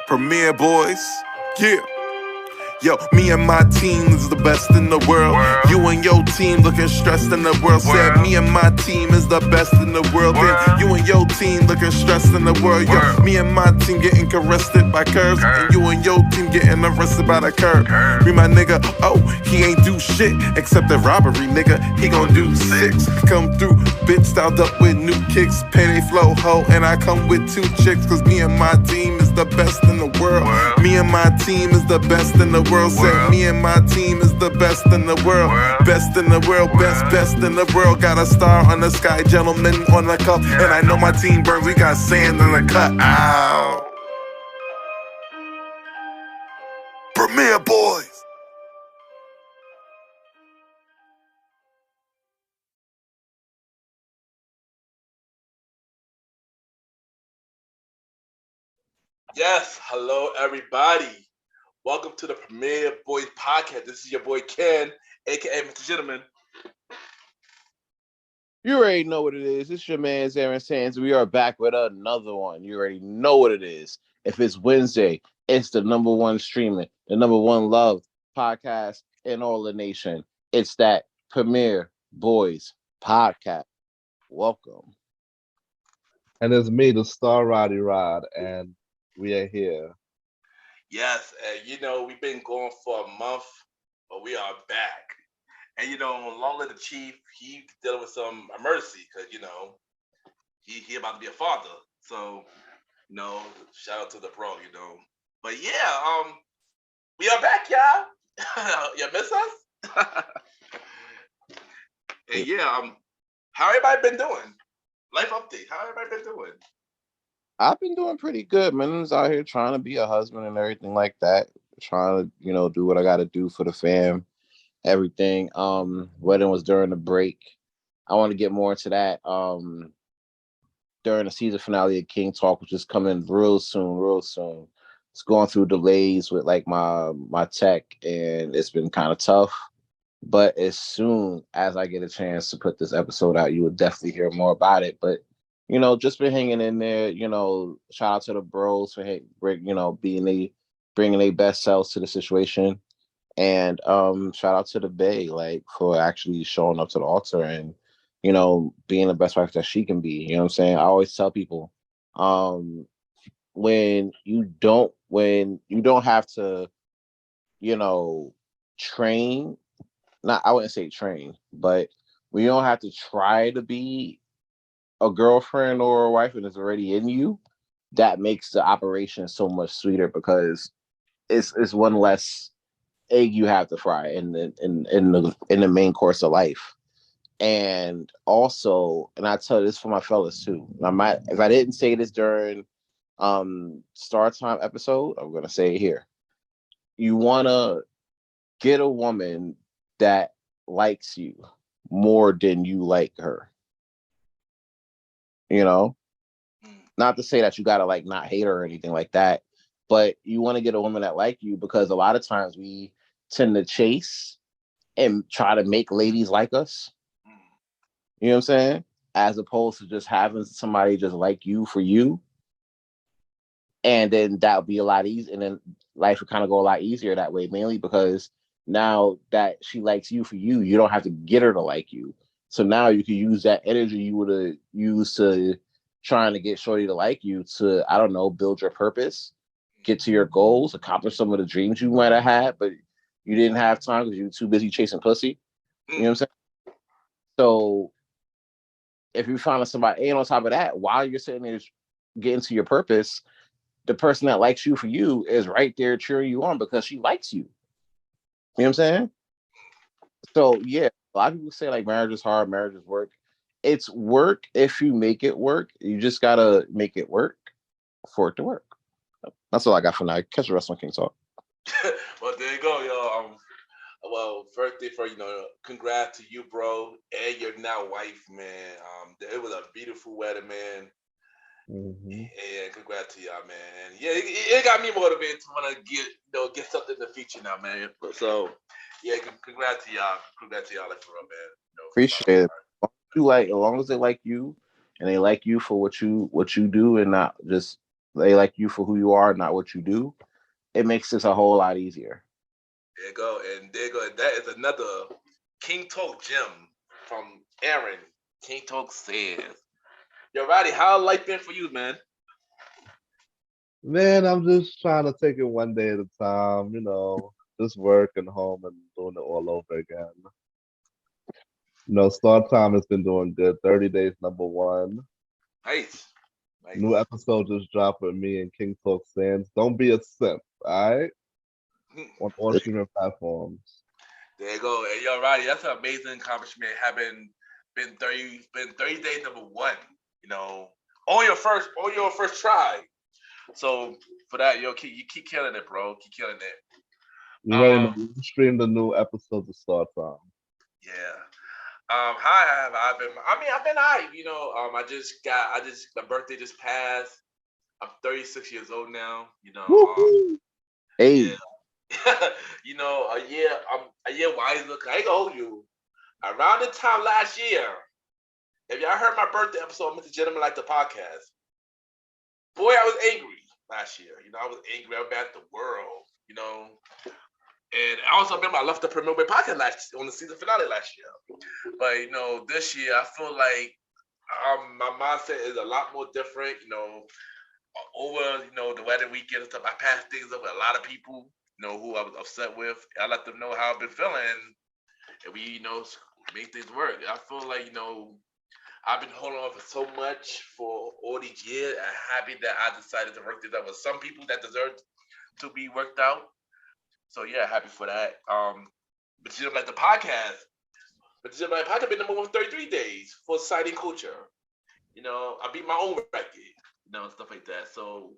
Premier Boyz, yeah. Yo, me and my team is the best in the world. You and your team looking stressed in the world. Said me and my team is the best in the world. Then you and your team looking stressed in the world. Yo, me and my team getting arrested by curves, and you and your team getting arrested by the curb. Me my nigga, oh, he ain't do shit except the robbery, nigga. He gon' do 6. Come through, bitch styled up with new kicks, penny flow ho, and I come with 2 chicks. Cause me and my team is the best in the world. Me and my team is the best in the world. Said me and my team is the best in the world. Best in the world, best in the world. Got a star on the sky, gentleman on the cup. And I know my team burns, we got sand in the cut. Ow. Premier Boyz. Yes, hello everybody. Welcome to the Premier Boyz podcast. This is your boy Ken, aka MrGentleman. You already know what it is. It's your man Aaron Sands. We are back with another one. You already know what it is. If it's Wednesday, it's the number one streaming, the number one loved podcast in all the nation. It's that Premier Boyz podcast. Welcome. And it's me, the star Roddy Rod, and we are here. Yes, and we've been going for a month, but we are back. And long live the chief, he dealing with some emergency because he about to be a father. So shout out to the bro, But yeah, we are back, y'all. You miss us? And yeah, how everybody been doing? Life update. How everybody been doing? I've been doing pretty good, man. I was out here trying to be a husband and everything like that. Trying to, do what I got to do for the fam. Everything. Wedding was during the break. I want to get more into that. During the season finale of King Talk, which is coming real soon. It's going through delays with like my tech, and it's been kind of tough. But as soon as I get a chance to put this episode out, you will definitely hear more about it. But just been hanging in there. Shout out to the bros for bringing their best selves to the situation. And shout out to the Bay, like, for actually showing up to the altar and, being the best wife that she can be. You know what I'm saying? I always tell people, when you don't have to, train, I wouldn't say train, but when you don't have to try to be a girlfriend or a wife and it's already in you, that makes the operation so much sweeter because it's one less egg you have to fry in the main course of life. And also, and I tell this for my fellas too. If I didn't say this during Star Time episode, I'm gonna say it here. You wanna get a woman that likes you more than you like her. Not to say that you gotta like not hate her or anything like that, but you want to get a woman that like you because a lot of times we tend to chase and try to make ladies like us. You know what I'm saying? As opposed to just having somebody just like you for you. And then that would be a lot easier. And then life would kind of go a lot easier that way, mainly because now that she likes you for you, you don't have to get her to like you. So now you can use that energy you would have used to trying to get shorty to like you to, I don't know, build your purpose, get to your goals, accomplish some of the dreams you might have had, but you didn't have time because you were too busy chasing pussy. You know what I'm saying? So if you find somebody, and on top of that, while you're sitting there getting to your purpose, the person that likes you for you is right there cheering you on because she likes you. You know what I'm saying? So yeah, a lot of people say like marriage is hard, marriage is work. It's work if you make it work. You just gotta make it work for it to work. That's all I got for now. Catch the rest on King Talk. Well, there you go, yo. Well, first thing first, congrats to you, bro, and your now wife, man. It was a beautiful wedding, man. Mm-hmm. And congrats to y'all, man. Yeah, it got me motivated to want to get something in the future now, man. So, yeah, congrats to y'all. Congrats to y'all, like, for real, man. Appreciate it. As long as they like you and they like you for what you do and not just they like you for who you are, not what you do, it makes this a whole lot easier. There you go, and there you go. That is another King Talk gem from Aaron. King Talk says, "Yo, Roddy, how life been for you, man?" Man, I'm just trying to take it one day at a time, just working home and doing it all over again. Start Time has been doing good. 30 days #1. Nice, New nice. episode just dropped with me and King Talk Sands. Don't be a simp, all right? On all streaming platforms. There you go. And yo, Roddy, that's an amazing accomplishment. Having been 30 days #1. On your first try. So for that, yo, you keep killing it, bro. Keep killing it. You already know, we stream the new episodes of Start Time. Yeah. How have I been? I mean, I've been alright. My birthday just passed. I'm 36 years old now. Hey, Yeah. I'm a year wiser. 'Cause I ain't gonna hold you. Around the time last year, if y'all heard my birthday episode, Mr. Gentleman Like the podcast, boy, I was angry last year. I was angry about the world. And I also remember I left the Premier Boy podcast on the season finale last year. But this year I feel like my mindset is a lot more different. Over the wedding weekend and stuff, I passed things up with a lot of people. Who I was upset with. I let them know how I've been feeling, and we make things work. I feel like I've been holding on for so much for all these years. I'm happy that I decided to work this out with some people that deserve to be worked out. So yeah, happy for that. But like the podcast, been #1 for 33 days for Sighting Culture. I beat my own record, and stuff like that. So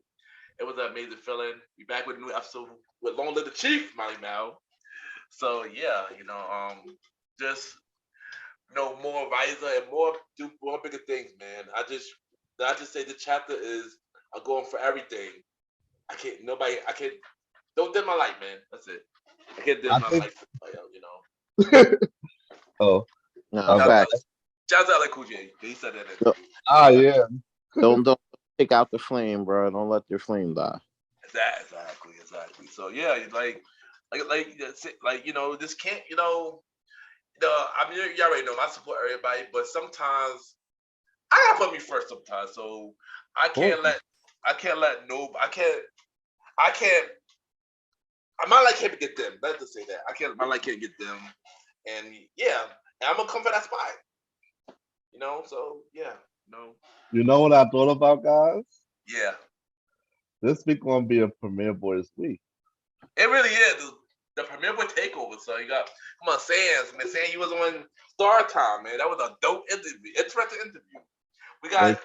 it was an amazing feeling. We back with a new episode with Long Live the Chief, Malimal. So yeah, just more wiser and do more bigger things, man. I just say the chapter is going for everything. I can't don't dim my light, man. That's it. I can't dim my light for anybody else. Oh, no, fact. Shout out like Cool J. He said that. yeah. Don't pick out the flame, bro. Don't let your flame die. Exactly. So yeah, this can't, I mean, you already know I support everybody, but sometimes I gotta put me first sometimes. So I can't let I might like him to get them. Let's just say that. I like him to get them. And yeah, and I'm gonna come for that spot. So yeah, You know what I thought about, guys? Yeah. This week gonna be a Premiere Boys week. It really is. The Premiere Boy takeover. So you got Sands, man. Sands, you was on Star Time, man. That was a dope interview. Interesting interview. We got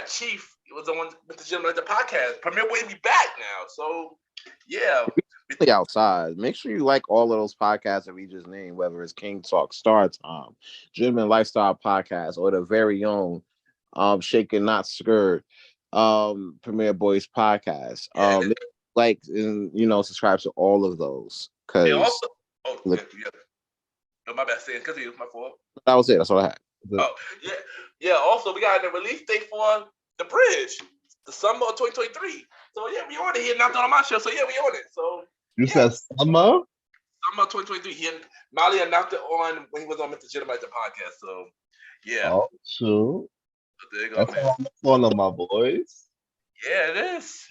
Chief. It was on Mr. Jim the podcast. Premiere Boy be back now. So yeah. Outside. Make sure you like all of those podcasts that we just named, whether it's King Talk, Star Time, Gentleman Lifestyle Podcast, or the very own Shaken Not Skirt Premier Boys Podcast. And subscribe to all of those. Cause yeah. Oh, my bad, saying because it was my fault. That was it. That's all I had. Oh, yeah. Also, we got the release date for The Bridge, the summer of 2023. So yeah, we on it. He announced it on my show. So yeah, we on it. So you said summer? Summer of 2023. Molly announced it on when he was on Mr. Gentleman the podcast. So yeah. Oh, true. So there you go, man. That's one of my boys. Yeah, it is.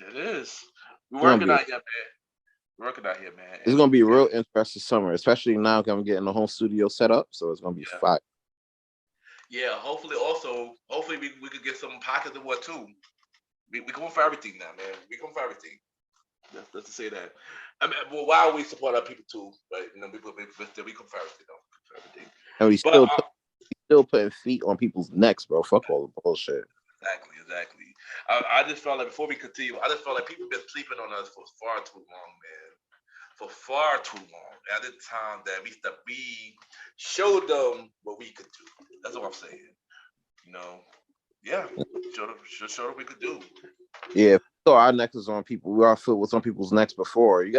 We're working out here, man. It's gonna be a real interesting summer, especially now I'm getting the home studio set up, so it's gonna be fun. Yeah, hopefully we could get some pockets of what too. We going for everything now, man. We going for everything. Let's to say that. I mean, well, while we support our people too, but we come for everything, though. For everything. And we still putting feet on people's necks, bro. Fuck all the bullshit. Exactly. I just felt like before we continue, I just felt like people been sleeping on us for far too long, man. For far too long. At the time that we showed them what we could do. That's what I'm saying. Yeah. Show them we could do. Yeah. So our necks is on people. We are filled with some people's necks before. You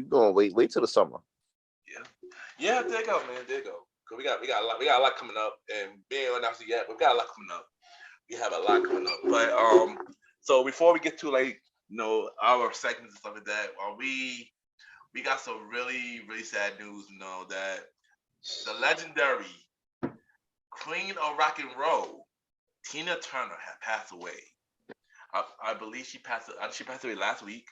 gonna wait till the summer. Yeah. There you go, man. There you go. Cause we got a lot coming up, and we ain't announced it yet, but we got a lot coming up. We have a lot coming up, but So before we get to our segments and stuff like that, we got some really really sad news. That the legendary Queen of Rock and Roll, Tina Turner, had passed away. I believe she passed. She passed away last week.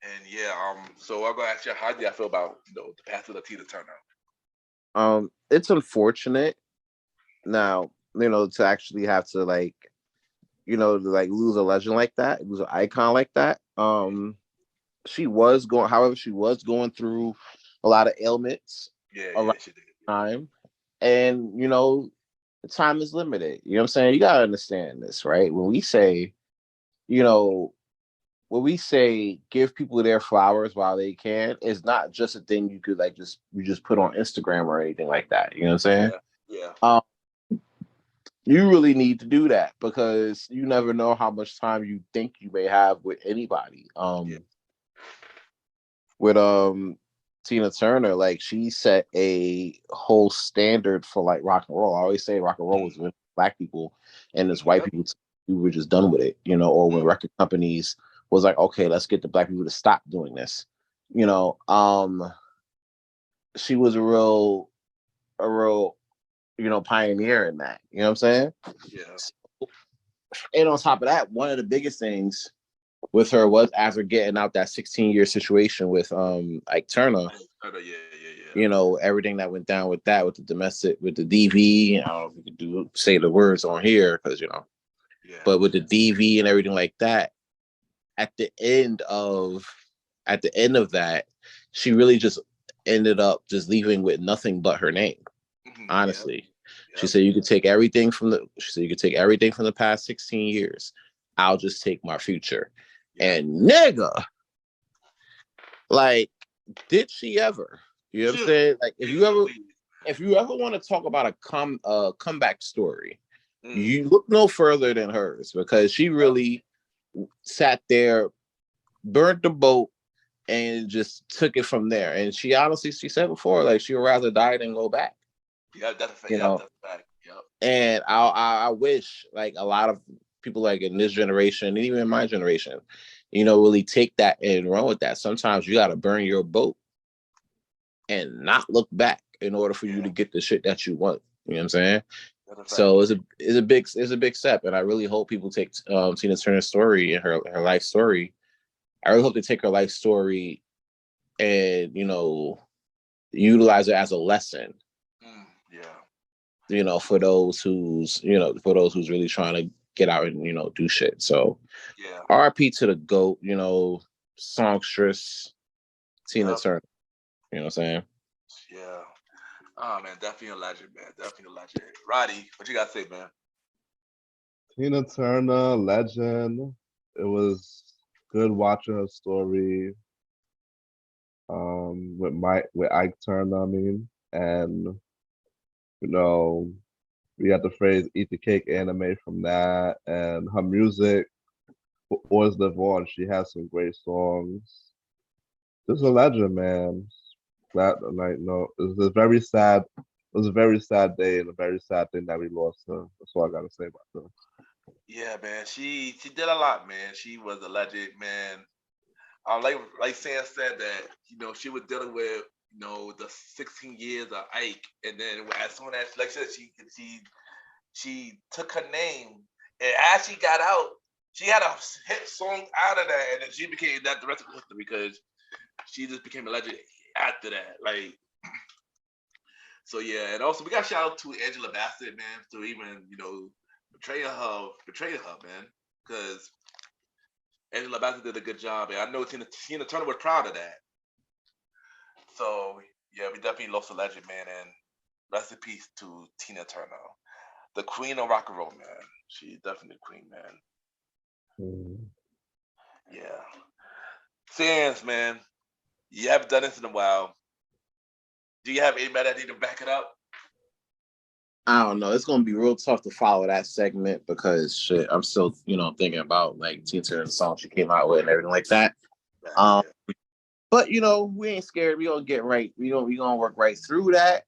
And yeah, so I'm gonna ask you, how do you feel about the passing of Tina Turner? It's unfortunate now, to actually have to lose a legend like that, lose an icon like that. She was going through a lot of ailments Yeah, she did. time. And time is limited. You know what I'm saying? You gotta understand this, right? When we say, give people their flowers while they can, it's not just a thing you could just put on Instagram or anything like that. You know what I'm saying? Yeah. You really need to do that because you never know how much time you think you may have with anybody. With Tina Turner, she set a whole standard for rock and roll. I always say rock and roll was with black people, and as white people, we were just done with it, or when record companies was like, okay, let's get the black people to stop doing this. She was a real pioneer in that. You know what I'm saying? Yeah. And on top of that, one of the biggest things with her was after getting out that 16-year situation with Ike Turner. Yeah. Everything that went down with that, with the DV. I don't know if we could say the words on here because but with the DV and everything like that, at the end of that, she really just ended up just leaving with nothing but her name. Honestly, she said you could take everything from the past 16 years. I'll just take my future. And nigga, did she ever? You know what I'm saying? If you ever want to talk about a comeback story, you look no further than hers because she really sat there, burnt the boat, and just took it from there. And she said before, she would rather die than go back. Yeah, that's a fact. That's a fact. Yep. And I wish a lot of people in this generation and even in my generation, really take that and run with that. Sometimes you got to burn your boat and not look back in order for you to get the shit that you want. You know what I'm saying? So it's a big step, and I really hope people take Tina Turner's story and her life story. I really hope they take her life story and utilize it as a lesson. For those who's really trying to get out and do shit. So RIP to the GOAT, songstress Tina Turner. You know what I'm saying? Yeah. Oh man, definitely a legend, man. Definitely a legend. Roddy, what you gotta say, man? Tina Turner, legend. It was good watching her story. With Ike Turner, and we got the phrase "eat the cake" anime from that, and her music will always live on. She has some great songs. This is a legend, man. That it was a very sad. It was a very sad day and a very sad thing that we lost her. That's all I gotta say about her. Yeah, man. She did a lot, man. She was a legend, man. Like Sam said that she was dealing with the 16 years of Ike, and then as soon as like I said, she took her name, and as she got out, she had a hit song out of that, and then she became that the rest of the history because she just became a legend after that. So yeah, and also we got shout out to Angela Bassett, man, to even betraying her, man, because Angela Bassett did a good job, and I know Tina Turner was proud of that. So yeah, we definitely lost a legend, man, and rest in peace to Tina Turner, the queen of rock and roll, man. She's definitely the queen, man. Yeah. Sans, man, you haven't done this in a while. Do you have anybody that need to back it up? I don't know. It's gonna be real tough to follow that segment because shit, I'm still, thinking about Tina Turner's song she came out with and everything like that. But we ain't scared. We gonna get right. We gonna work right through that.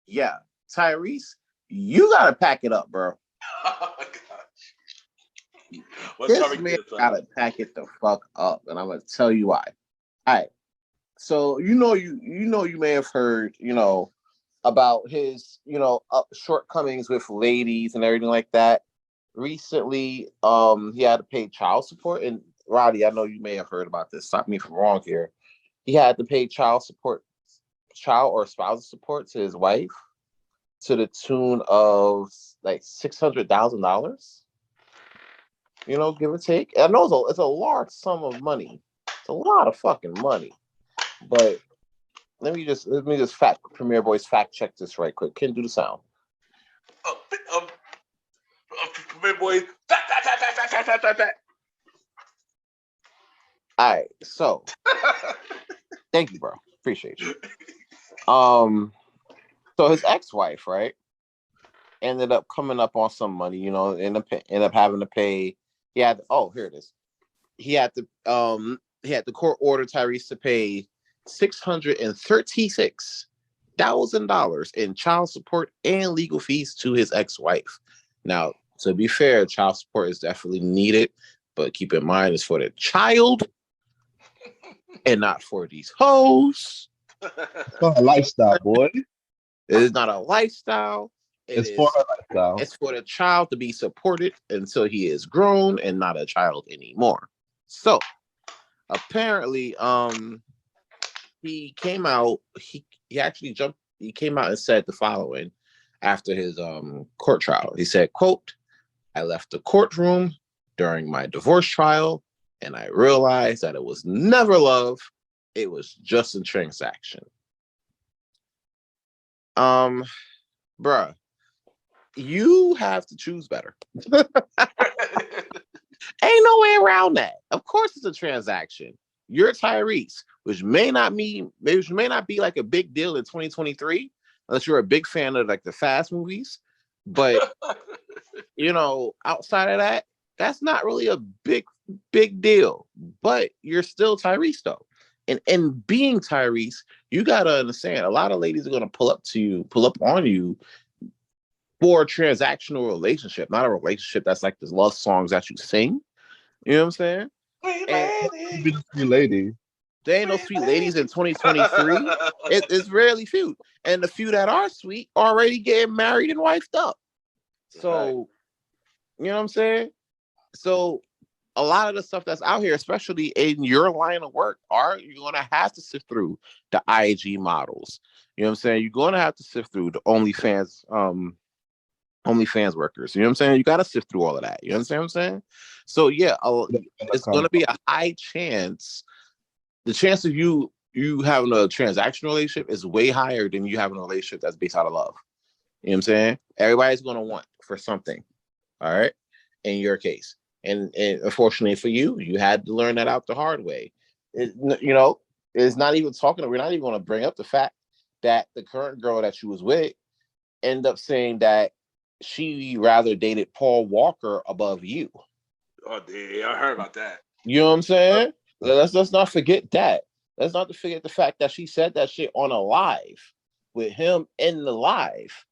Yeah, Tyrese, you gotta pack it up, bro. Oh my gosh. What This Tariq man did, son? gotta pack it the fuck up, and I'm gonna tell you why. All right. So you may have heard about his shortcomings with ladies and everything like that. Recently, he had to pay child support, and Roddy, I know you may have heard about this. Stop me if I'm wrong here. He had to pay child or spousal support to his wife to the tune of like $600,000. Give or take. I know it's a large sum of money. It's a lot of fucking money. But let me just Premier Boys fact check this right quick. Can do the sound. Premier Boy, fat. All right, so thank you, bro. Appreciate you. So his ex-wife, right, ended up coming up on some money. Ended up having to pay. Here it is. He had to court order Tyrese to pay $636,000 in child support and legal fees to his ex-wife. Now, to be fair, child support is definitely needed, but keep in mind it's for the child and not for these hoes. It's not a lifestyle, boy. It is not a lifestyle. It's for a lifestyle. It's for the child to be supported until he is grown and not a child anymore. So apparently, he came out. He came out and said the following after his court trial. He said, quote, "I left the courtroom during my divorce trial and I realized that it was never love. It was just a transaction." Bruh, you have to choose better. Ain't no way around that. Of course it's a transaction. You're Tyrese, which may not be like a big deal in 2023, unless you're a big fan of like the Fast movies. But outside of that, that's not really a big deal. But you're still Tyrese though. And being Tyrese, you gotta understand a lot of ladies are gonna pull up on you for a transactional relationship, not a relationship that's like the love songs that you sing. You know what I'm saying? Be the sweet lady. There ain't no sweet ladies in 2023. It's rarely few. And the few that are sweet already getting married and wifed up. So, you know what I'm saying? So a lot of the stuff that's out here, especially in your line of work, you're going to have to sift through the IG models. You know what I'm saying? You're going to have to sift through the OnlyFans workers. You know what I'm saying? You got to sift through all of that. You understand what I'm saying? So yeah, it's going to be a high chance. The chance of you having a transactional relationship is way higher than you having a relationship that's based out of love. You know what I'm saying? Everybody's going to want for something. All right. In your case. And unfortunately for you, you had to learn that out the hard way. It's not even we're not even going to bring up the fact that the current girl that you was with ended up saying that she rather dated Paul Walker above you. Oh, yeah, I heard about that. You know what I'm saying? Let's not forget that. Let's not forget the fact that she said that shit on a live with him in the live.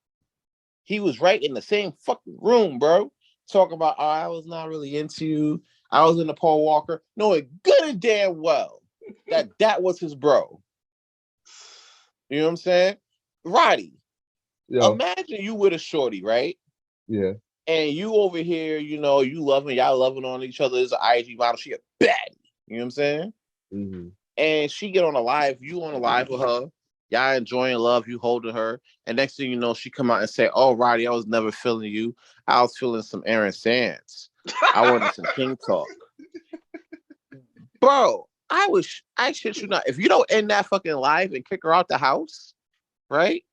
He was right in the same fucking room, bro. Talking about, I was not really into you. I was into Paul Walker, knowing good and damn well that was his bro. You know what I'm saying? Roddy, imagine you with a shorty, right? Yeah. And you over here, y'all loving on each other as an IG model. She a baddie. You know what I'm saying? Mm-hmm. And she get on a live, you on a live with her. Y'all enjoying love, you holding her. And next thing you know, she come out and say, "Oh, Roddy, I was never feeling you. I was feeling some Aaron Sands. I wanted some King Talk." Bro, I shit you not. If you don't end that fucking live and kick her out the house, right?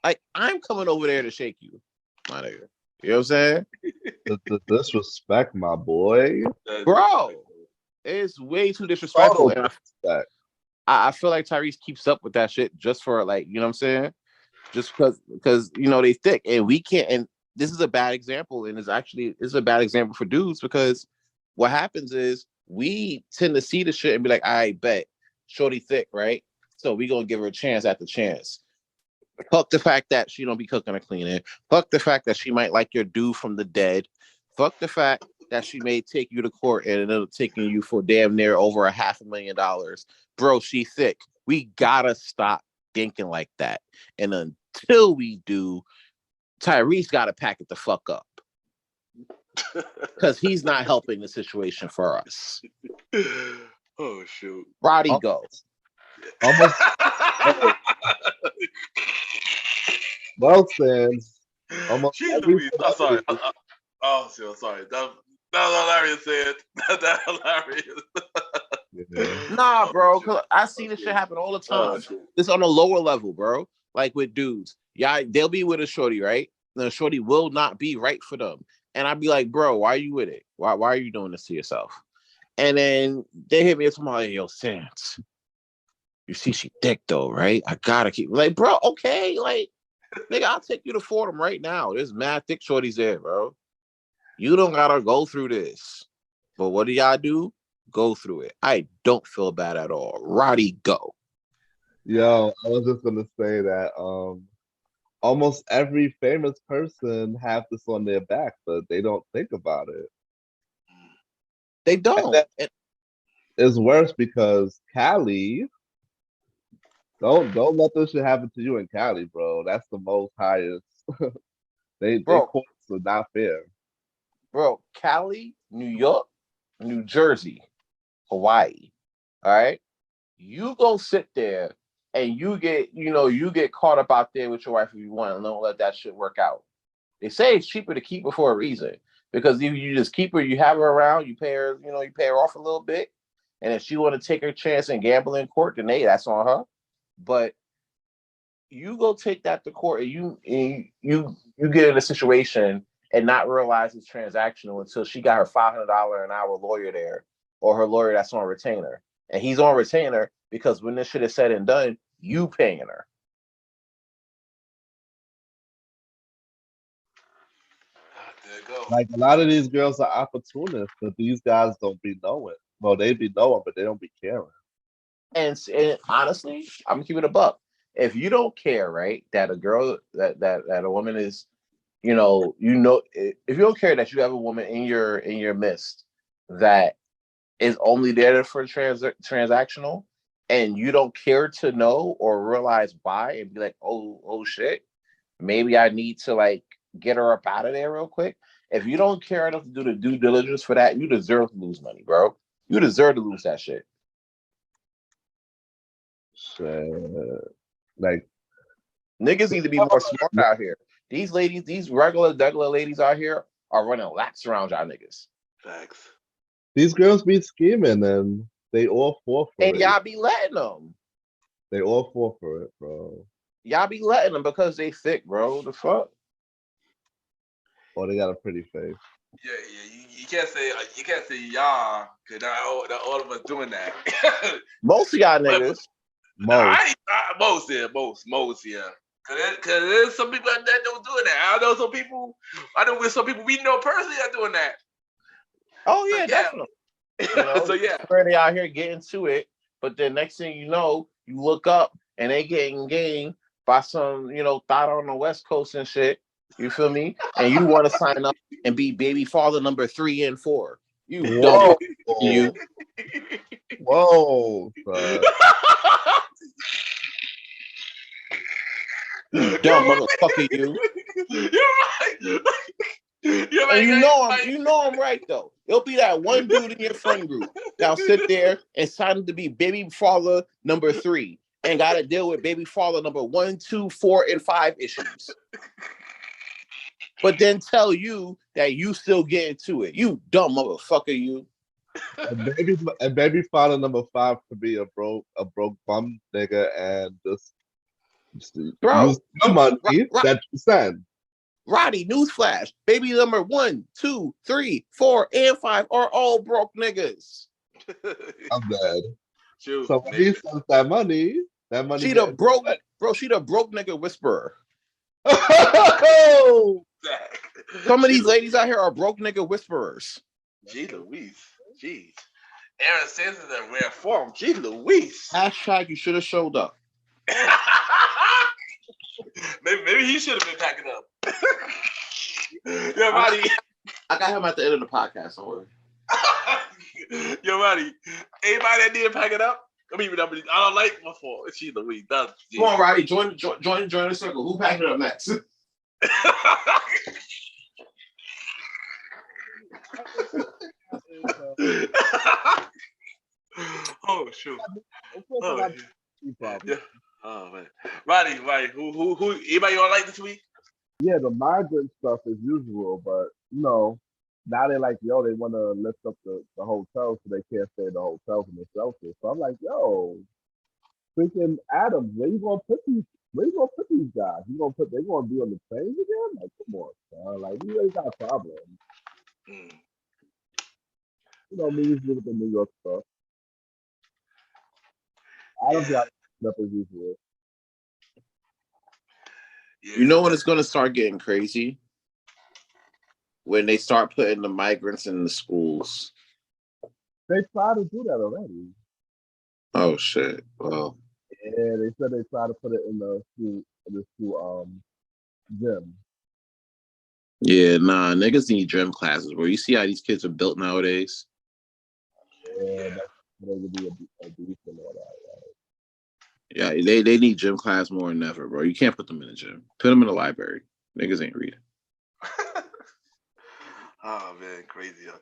Like, I'm coming over there to shake you, my nigga. You know what I'm saying? The disrespect, my boy. Bro, it's way too disrespectful. And I feel like Tyrese keeps up with that shit just for, like, you know what I'm saying? Just because they thick, and we can't. And this is a bad example, and it's a bad example for dudes, because what happens is we tend to see the shit and be like, "I bet shorty thick, right? So we gonna give her a chance after chance." Fuck the fact that she don't be cooking or cleaning. Fuck the fact that she might like your dude from the dead. Fuck the fact that she may take you to court and ended up taking you for damn near over $500,000. Bro, she thick. We gotta stop thinking like that. And until we do, Tyrese gotta pack it the fuck up. Because he's not helping the situation for us. Oh shoot. Roddy, go. Almost. Well said. Almost Jeez every Louise. I'm sorry. Sorry. That was hilarious, said. That hilarious. Yeah. Nah, bro. 'Cause I see this shit happen all the time. It's on a lower level, bro. Like with dudes. Yeah, they'll be with a shorty, right? The shorty will not be right for them. And I'd be like, bro, why are you with it? Why are you doing this to yourself? And then they hit me up tomorrow, like, yo, Sans, you see she thick though, right? I gotta keep like, bro, okay, like, nigga, I'll take you to Fordham right now. There's mad thick shorties there, bro. You don't gotta go through this. But what do y'all do? Go through it. I don't feel bad at all. Roddy, go. Yo, I was just gonna say that almost every famous person have this on their back, but they don't think about it. They don't. It's worse because Cali, don't let this shit happen to you in Cali, bro. That's the most highest. They courts are not fair. Bro, Cali, New York, New Jersey, Hawaii. All right. You go sit there and you get caught up out there with your wife if you want, and don't let that shit work out. They say it's cheaper to keep her for a reason. Because if you just keep her, you have her around, you pay her off a little bit. And if she want to take her chance and gamble in court, then that's on her. But you go take that to court and you get in a situation and not realize it's transactional until she got her $500 an hour lawyer there, or her lawyer that's on retainer. And he's on retainer because when this shit is said and done, you paying her. There you go. Like a lot of these girls are opportunists, but these guys don't be knowing. Well, they be knowing, but they don't be caring. And honestly, I'm gonna keep it a buck. If you don't care, right, that a girl that a woman is, if you don't care that you have a woman in your midst that is only there for transactional, and you don't care to know or realize why, and be like, oh shit, maybe I need to like get her up out of there real quick. If you don't care enough to do the due diligence for that, you deserve to lose money, bro. You deserve to lose that shit. Like, niggas need to be more smart out here. These ladies, these regular ladies out here are running laps around y'all niggas. Facts. These girls be scheming and they all fall for it. And y'all be letting them. They all fall for it, bro. Y'all be letting them because they thick, bro. The fuck? Or they got a pretty face. Yeah. You can't say y'all, because all of us doing that. Most of y'all niggas. Most, yeah. Cause there's some people that don't do that. I know with some people we know personally are doing that. Oh yeah, definitely. So yeah. They out here getting to it, but then next thing you know, you look up and they getting game by some, thought on the West Coast and shit. You feel me? And you want to sign up and be baby father number 3 and 4. You dumb. You. Whoa. You dumb motherfucker, you. You're right. And you know I'm right though. It'll be that one dude in your friend group that'll sit there and sign up to be baby father number 3 and got to deal with baby father number 1, 2, 4, and 5 issues. But then tell you that you still getting to it. You dumb motherfucker, you. And baby father number 5 could be a broke bum nigga and just use the money that you send. Roddy, newsflash. Baby number 1, 2, 3, 4, and 5 are all broke niggas. I'm dead. True. So when he sends that money she the broke nigga whisperer. Some of these ladies out here are broke nigga whisperers. Gee Louise. Jeez. Aaron says it's in rare form. Gee Louise. # you should have showed up. maybe he should have been packing up. Yeah, Roddy. I got him at the end of the podcast. Don't worry. Yo, Roddy, anybody that need to pack it up? I mean, I don't like my fault. She's the week. Come on, Roddy, join the circle. Who packing it up next? Oh shoot! Oh, yeah. Oh man, Roddy, who? Anybody you all like this week? Yeah, the migrant stuff is usual, but now they're like, yo, they want to lift up the hotel so they can't stay in the hotel from the shelter. So I'm like, yo, freaking Adams, where you gonna put these guys? They gonna be on the trains again? Like, come on, son. Like, we already got a problem. Me usually with the New York stuff. Adams got up as usual. Yeah. You know when it's gonna start getting crazy? When they start putting the migrants in the schools. They try to do that already. Oh shit! Well. Yeah, they said they try to put it in the school gym. Yeah, nah, niggas need gym classes, bro. You see how these kids are built nowadays? Yeah, that's they would be a beast and all that. Right? Yeah, they need gym class more than ever, bro. You can't put them in the gym. Put them in the library. Niggas ain't reading. Oh man, crazy, yo.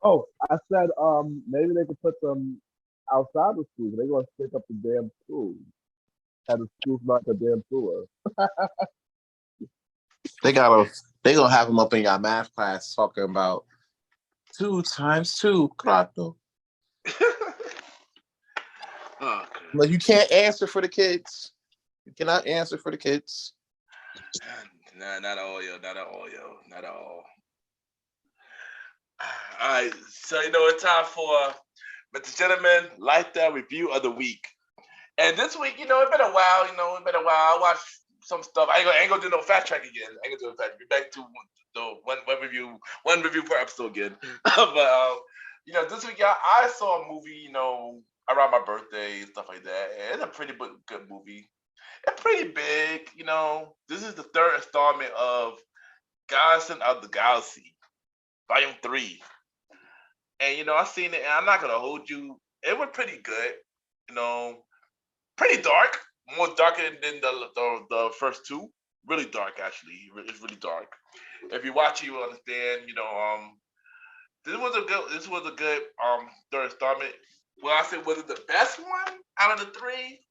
Oh, I said maybe they could put them outside the schools. They're gonna stick up the damn schools. Have the schools like a damn tour. They gonna have them up in your math class talking about 2 times 2, Krato. Oh, Like, you can't answer for the kids. You cannot answer for the kids. Nah, not all, yo. Not all. All right, so it's time for Mr. Gentleman Lifestyle Review of the Week. And this week, it's been a while. I watched some stuff. I ain't gonna do no fast track again. I ain't gonna do a fast. Be back to the one review per episode again. But this week, I saw a movie. Around my birthday and stuff like that. And it's a pretty good movie. It's pretty big. This is the 3rd installment of Guardians of the Galaxy, Volume 3. And I seen it, and I'm not gonna hold you. It was pretty good. Pretty dark. More darker than the first 2. Really dark, actually. It's really dark. If you watch it, you will understand. This was a good 3rd installment. Well, I said, was it the best one out of the 3?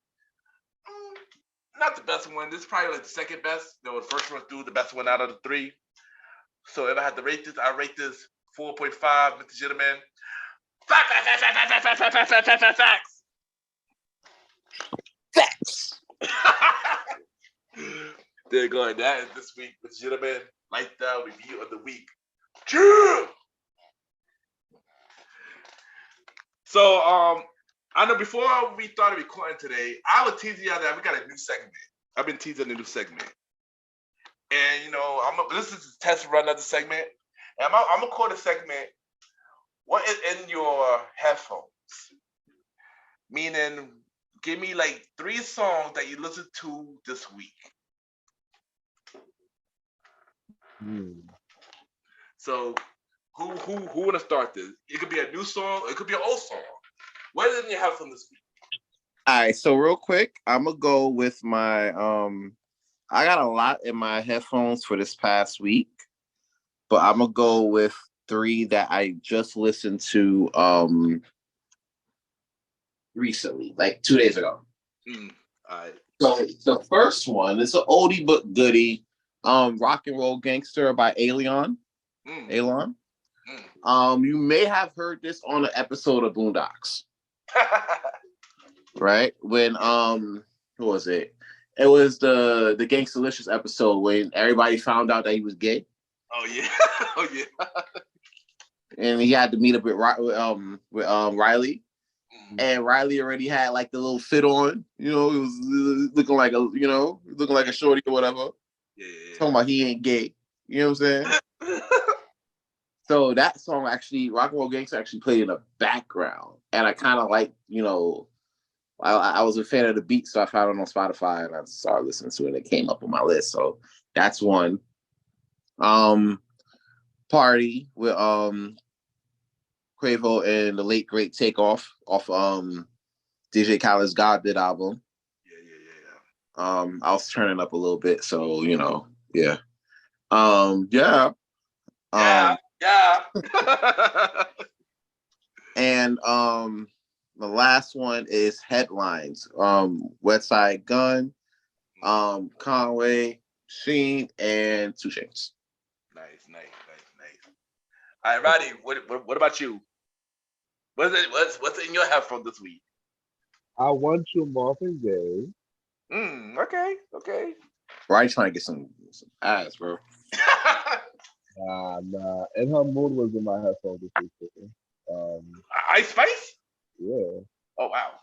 Not the best one. This is probably like the second best. The first one through the best one out of the 3. So if I had to rate this, I rate this 4.5, Mr. Gentleman. Facts. There you go. That is this week, Mr. Gentleman. Lifestyle Review of the Week. True. So, I know before we started recording today, I was teasing y'all that we got a new segment. I've been teasing a new segment. And, this is a test run of the segment. And I'm going to call the segment, What is in Your Headphones? Meaning, give me like 3 songs that you listened to this week. So, who want to start this? It could be a new song. It could be an old song. What is in your headphones this week? All right, so real quick, I'm gonna go with my I got a lot in my headphones for this past week, but I'm gonna go with 3 that I just listened to recently, like 2 days ago. All right. So the first one is an oldie but goodie, Rock and Roll Gangster by Alon. You may have heard this on an episode of Boondocks. Right? When who was it? It was the Gangstalicious episode when everybody found out that he was gay. Oh yeah. Oh yeah. And he had to meet up with Riley. And Riley already had like the little fit on, he was looking like a shorty or whatever. Yeah. Talking about he ain't gay. You know what I'm saying? So that song actually, Rock and Roll Gangster actually played in the background. And I kind of like, I was a fan of the beat, so I found it on Spotify and I started listening to it and it came up on my list. So that's one. Party with Quavo and the late great Takeoff off DJ Khaled's God Did album. Yeah. I was turning up a little bit, so yeah. Yeah. Yeah. And the last one is Headlines. Westside Gun, Conway, Sheen, and 2 Chainz. Nice. All right, Roddy, what about you? What's in your headphone this week? I want you, Marvin Gaye. Okay. Right, trying to get some ass, bro. Nah. And her mood was in my headphones this week. Ice Spice? Yeah. Oh wow.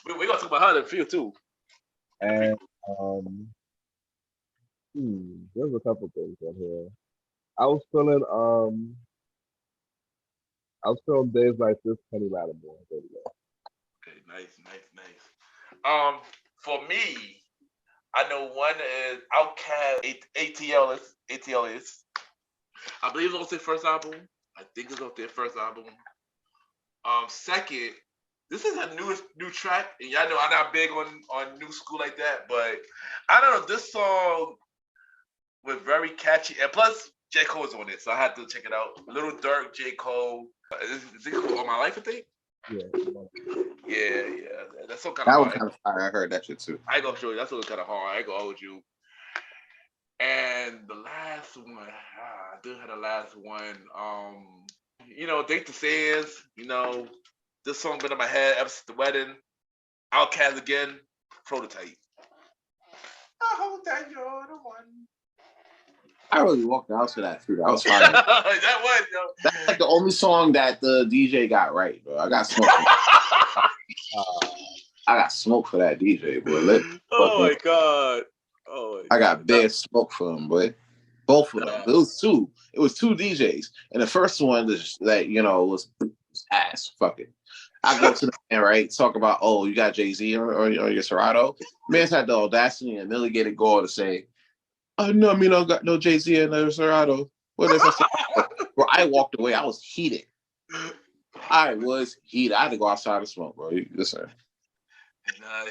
We're gonna talk about her in a few too. And there's a couple things on here. I was feeling Days Like This, Kenny Lattimore. There we go. Okay, nice. For me, I know one is Outkast, ATL is. I believe it's off their first album. I think it's off their first album. Second, this is a new track, and y'all know I'm not big on new school like that, but I don't know, this song was very catchy, and plus J. Cole's on it, so I had to check it out. Little Durk, J. Cole. Is it All My Life, I think? Yeah. That's so kind of That hard. was kind of fire. I heard that shit too. I ain't gonna show you. That's kind of hard. I ain't gonna hold you. And the last one, I do have the last one. Date to Sands. This song been in my head ever since the wedding. Outkast again. Prototype. I hope that you're the one. I really walked out to that too. That was fire. That was, yo. That's like the only song that the DJ got right, bro. I got smoked. I got smoke for that DJ, boy. Oh my god. I got bad smoke for him, boy. Both of them. It was two. It was 2 DJs, and the first one was was ass. Fuck it. I go to the man, right? Talk about, oh, you got Jay-Z or your Serato. Man's had the audacity and nearly get it go to say, oh no, I don't got no Jay-Z and no Serato. What if I said, bro? I walked away. I was heated. I had to go outside and smoke, bro. Listen. Nah,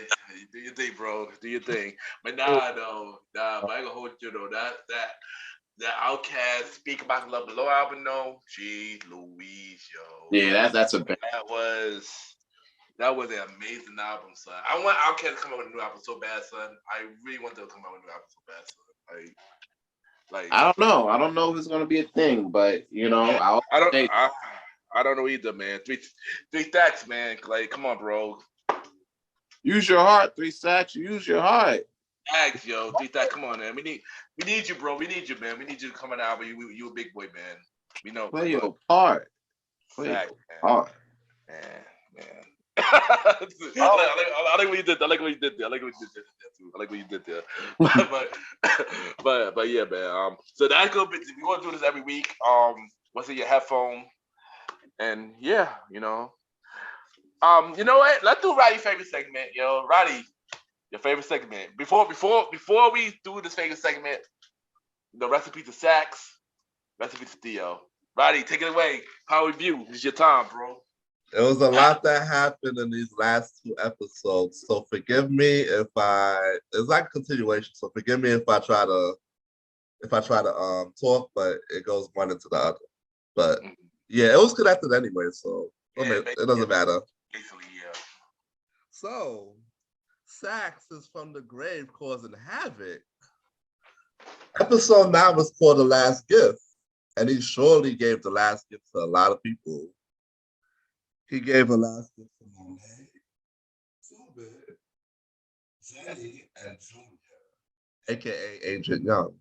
do your thing, bro. Do your thing. But but I ain't gonna hold you though. That Outkast Speak About Love Below album, though. Jeez Louise, yo. Yeah, that's a bad. That was an amazing album, son. I want Outkast to come out with a new album so bad, son. I really want them to come out with a new album so bad, son. Like I don't know. I don't know if it's gonna be a thing, but I don't know either, man. Three stacks, man. Like, come on, bro. Use your heart, 3 stacks. Use your heart. Thanks, yo. 3 stacks. Come on, man. We need you, bro. We need you, man. We need you to come on out. You a big boy, man. We know. Play your part. Play your part. Man. I like what you did. I like what you did there. But yeah, man. So that's gonna be. We're gonna do this every week. What's in your headphone? And yeah, you know what? Let's do Roddy's favorite segment, yo. Roddy, your favorite segment. Before we do this favorite segment, the recipe to Sax, recipe to Theo. Roddy, take it away. Power review. It's your time, bro. There was a lot that happened in these last 2 episodes, so forgive me if it's like a continuation. So forgive me if I try to talk, but it goes one into the other. But yeah, it was connected anyway, so it doesn't matter. Basically, yeah. So, Sax is from the grave causing havoc. Episode 9 was called The Last Gift, and he surely gave the last gift to a lot of people. He gave a last gift to Monet, Zubid, Zeddy, and Junior, aka Agent Young.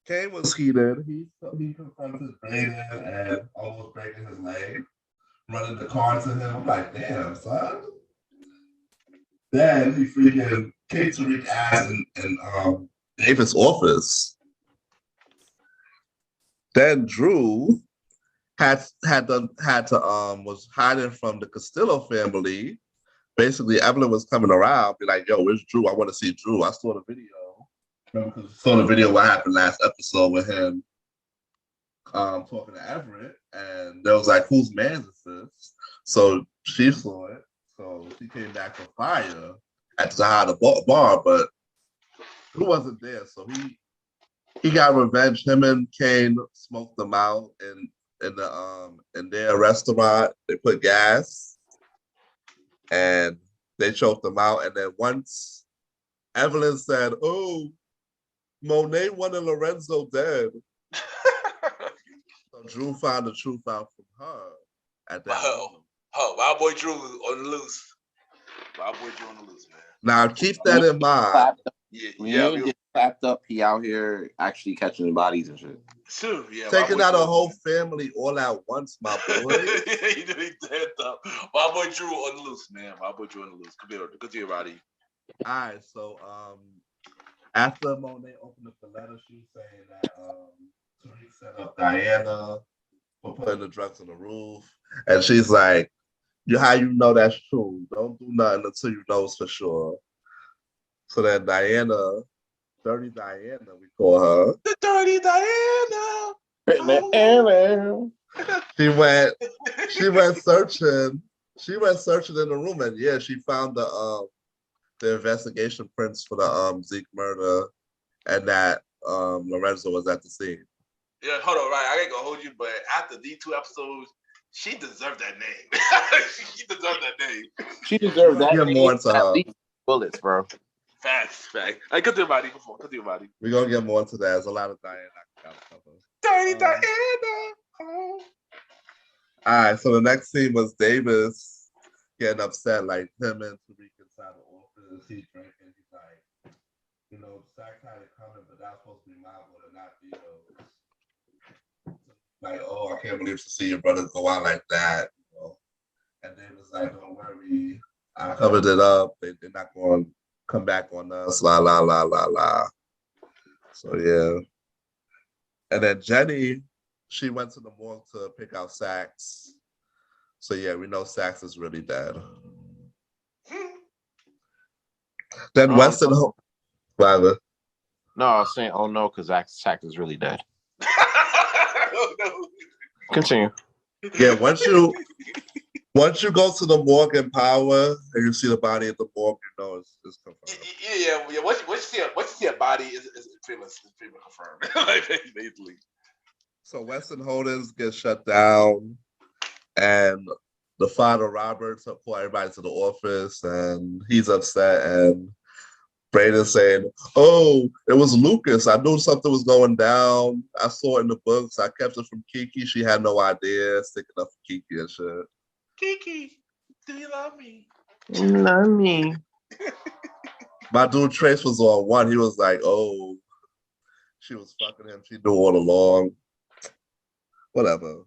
Kane was heated. He confronted Brayden and almost breaking his leg, running the car into him. I'm like, damn, son. Then he freaking kicked Tariq's ass in Davis' office. Then Drew was hiding from the Castillo family. Basically, Evelyn was coming around, be like, yo, where's Drew? I want to see Drew. I saw the video. Remember, because we saw the video what happened last episode with him talking to Everett, and there was like, whose man is this? So she saw it. So she came back for fire at the bar, but who wasn't there? So he got revenge. Him and Kane smoked them out in their restaurant. They put gas and they choked them out. And then once Evelyn said, "Oh, Monet wanted Lorenzo dead," so Drew found the truth out from her at that moment. Wild Boy Drew on the loose. Wild Boy Drew on the loose, man. Now keep that in mind. When you ain't get clapped up, he out here actually catching bodies and shit. True, yeah. Taking out a whole family all at once, my boy. He did dead up. Wild Boy Drew on the loose, man. Wild Boy Drew on the loose. Good to hear, Roddy. All right, so after Monet opened up the letter, she was saying that Tariq set up Diana for putting the drugs on the roof, and she's like, how you know that's true? Don't do nothing until you know it's for sure." So then Diana, Dirty Diana, we call her. The Dirty Diana. She went searching. She went searching in the room, and yeah, she found the investigation prints for the Zeke murder, and that Lorenzo was at the scene. Yeah, hold on, right? I ain't gonna hold you, but after these 2 episodes, she deserved that name. She deserved that name. She deserved that. Get more into her. Bullets, bro. Facts. I could do body before. We're gonna get more into that. There's a lot of Diana I gotta cover. Dirty Diana. Oh. All right, so the next scene was Davis getting upset, like him and Tariq inside the office. He's drinking. He's like, Zach had it coming, but that's supposed to be my order, not Vito's. Like, oh, I can't believe to see your brother go out like that. And Davis like, don't worry, I covered it up. They're not going to come back on us. La la la la la. So yeah. And then Jenny, she went to the morgue to pick out Sax. So yeah, we know Sax is really dead. Then Weston, Father. No, I was saying, oh no, because Sax is really dead. Oh, no. Continue. Yeah, once you go to the morgue in Power and you see the body at the morgue, you know it's confirmed. Yeah. Once you see a body, it's pretty much confirmed. Like, basically. So Weston Holdings gets shut down, and the father Roberts called everybody to the office, and he's upset. And Braden's saying, "Oh, it was Lucas. I knew something was going down. I saw it in the books. I kept it from Kiki. She had no idea. Sticking up for Kiki and shit." Kiki, do you love me? Love me. My dude Trace was on one. He was like, "Oh, she was fucking him. She knew all along." Whatever.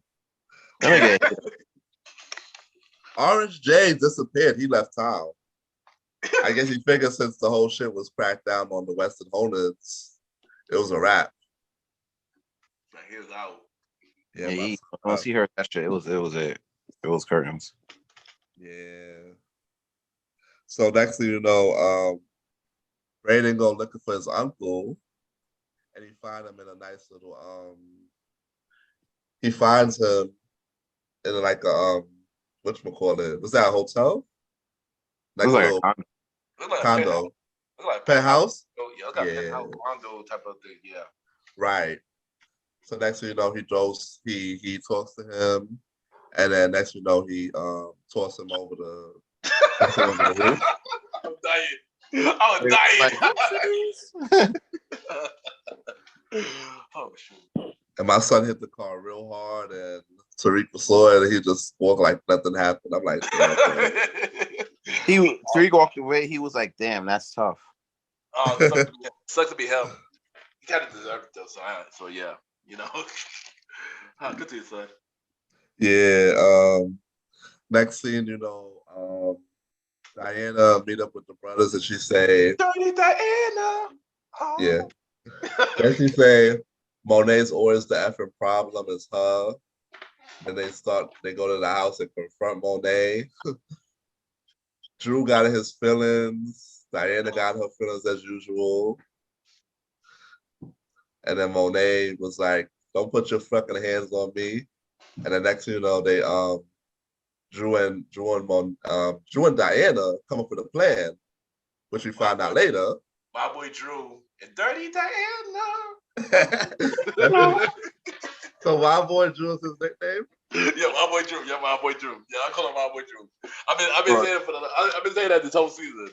Orange J disappeared. He left town. I guess he figured since the whole shit was cracked down on the Western Hornets, it was a wrap. Like, he was out. Yeah, once he heard that shit, it was curtains. Yeah. So next thing you know, Braden go looking for his uncle, and he find him in a nice little he finds him in like a whatchamacallit? Was that a hotel? Like a little condo. Penthouse? Yeah, penthouse condo type of thing, yeah. Right. So next thing you know, he talks to him, and then next thing you know, he tosses him over the roof. I'm dying. Oh shoot. And my son hit the car real hard, and Tariq saw it, and he just walked like nothing happened. I'm like, Tariq walked away. He was like, "Damn, that's tough." Oh, sucks to be him. He kind of deserved it though, so yeah, good to you, son. Yeah. Next scene, Diana meet up with the brothers, and she say, "Dirty Diana." Oh. Yeah. Then she say, Monet's always the effing problem is her. Then they go to the house and confront Monet. Drew got his feelings. Diana got her feelings as usual. And then Monet was like, "Don't put your fucking hands on me." And the next thing you know, they Drew and Diana come up with a plan, which we found out later. My boy Drew and Dirty Diana. So my boy Drew is his nickname. Yeah, my boy Drew. Yeah, my boy Drew. Yeah, I call him my boy Drew. I've been saying I've been saying that this whole season.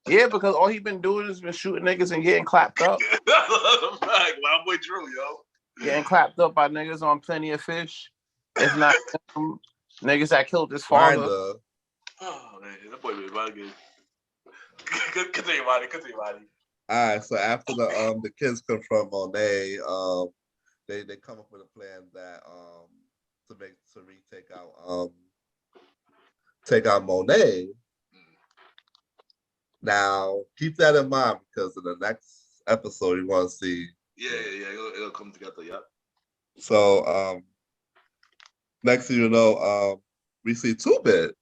Yeah, because all he been doing is been shooting niggas and getting clapped up. That's a fact. My boy Drew, yo. Getting clapped up by niggas on Plenty of Fish. It's not niggas that killed his father. Oh man, that boy been about good. Continue, Roddy. All right, so after the kids confront Monet, they come up with a plan that to make Tariq take out Monet. Now keep that in mind because in the next episode you want to see. Yeah, it'll come together. Yep. So next thing you know, we see 2-Bit.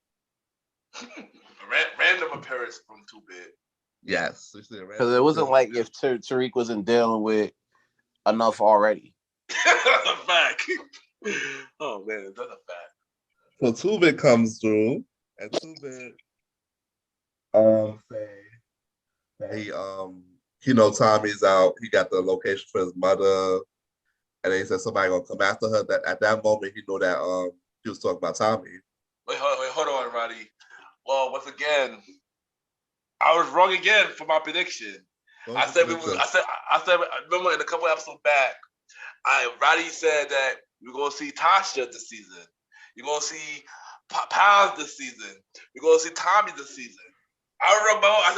Random appearance from 2-Bit. Yes, because it wasn't like if Tariq wasn't dealing with enough already. That's a fact. Oh man, that's a fact. So 2-Bit comes through, and 2-Bit say that he know Tommy's out. He got the location for his mother, and then he said somebody gonna come after her. That at that moment he knew that he was talking about Tommy. Wait, hold on, Roddy. Well, once again, I was wrong again for my prediction. I said remember in a couple episodes back, Roddy said that we're gonna see Tasha this season. You're gonna see Pounds this season. We're gonna see Tommy this season. I remember I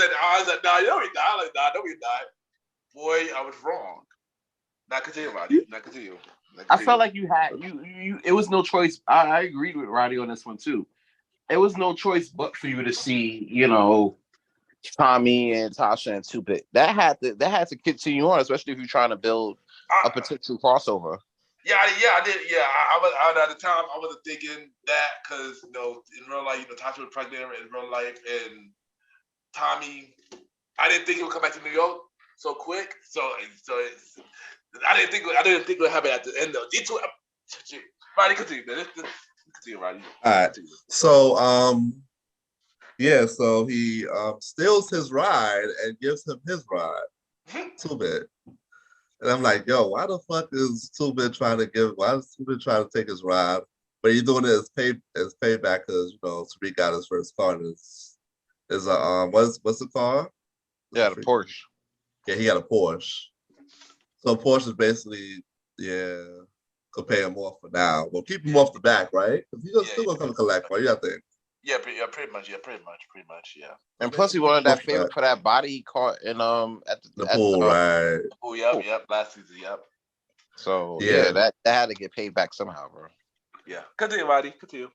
said, nah, you know he died. Like, nah, no, he died. Boy, I was wrong. Now continue, Roddy. Now continue. I felt like you it was no choice. I agreed with Roddy on this one too. It was no choice but for you to see, Tommy and Tasha and 2-Bit. That had to continue on, especially if you're trying to build a potential crossover. Yeah, I did. Yeah, I at the time I wasn't thinking that because in real life, Tasha was pregnant in real life, and Tommy, I didn't think he would come back to New York so quick. So I didn't think it would happen at the end though. Roddy, continue, man. Continue, Roddy. All right. So so he steals his ride and gives him his ride. 2-Bit. And I'm like, yo, why the fuck is 2-Bit trying to take his ride? But he's doing it as payback because Tariq got his first car. And is a what's the car? Yeah, the Porsche. Yeah, he got a Porsche. So Porsche is basically could pay him off for now. We'll keep him off the back, right? Because he's still gonna come collect. What do you think? Yeah, pretty much. Yeah. And plus, he wanted that favor for that body he caught in at the pool, right? Oh, yep. Last season, yep. So that had to get paid back somehow, bro. Yeah. Continue, Roddy. Continue.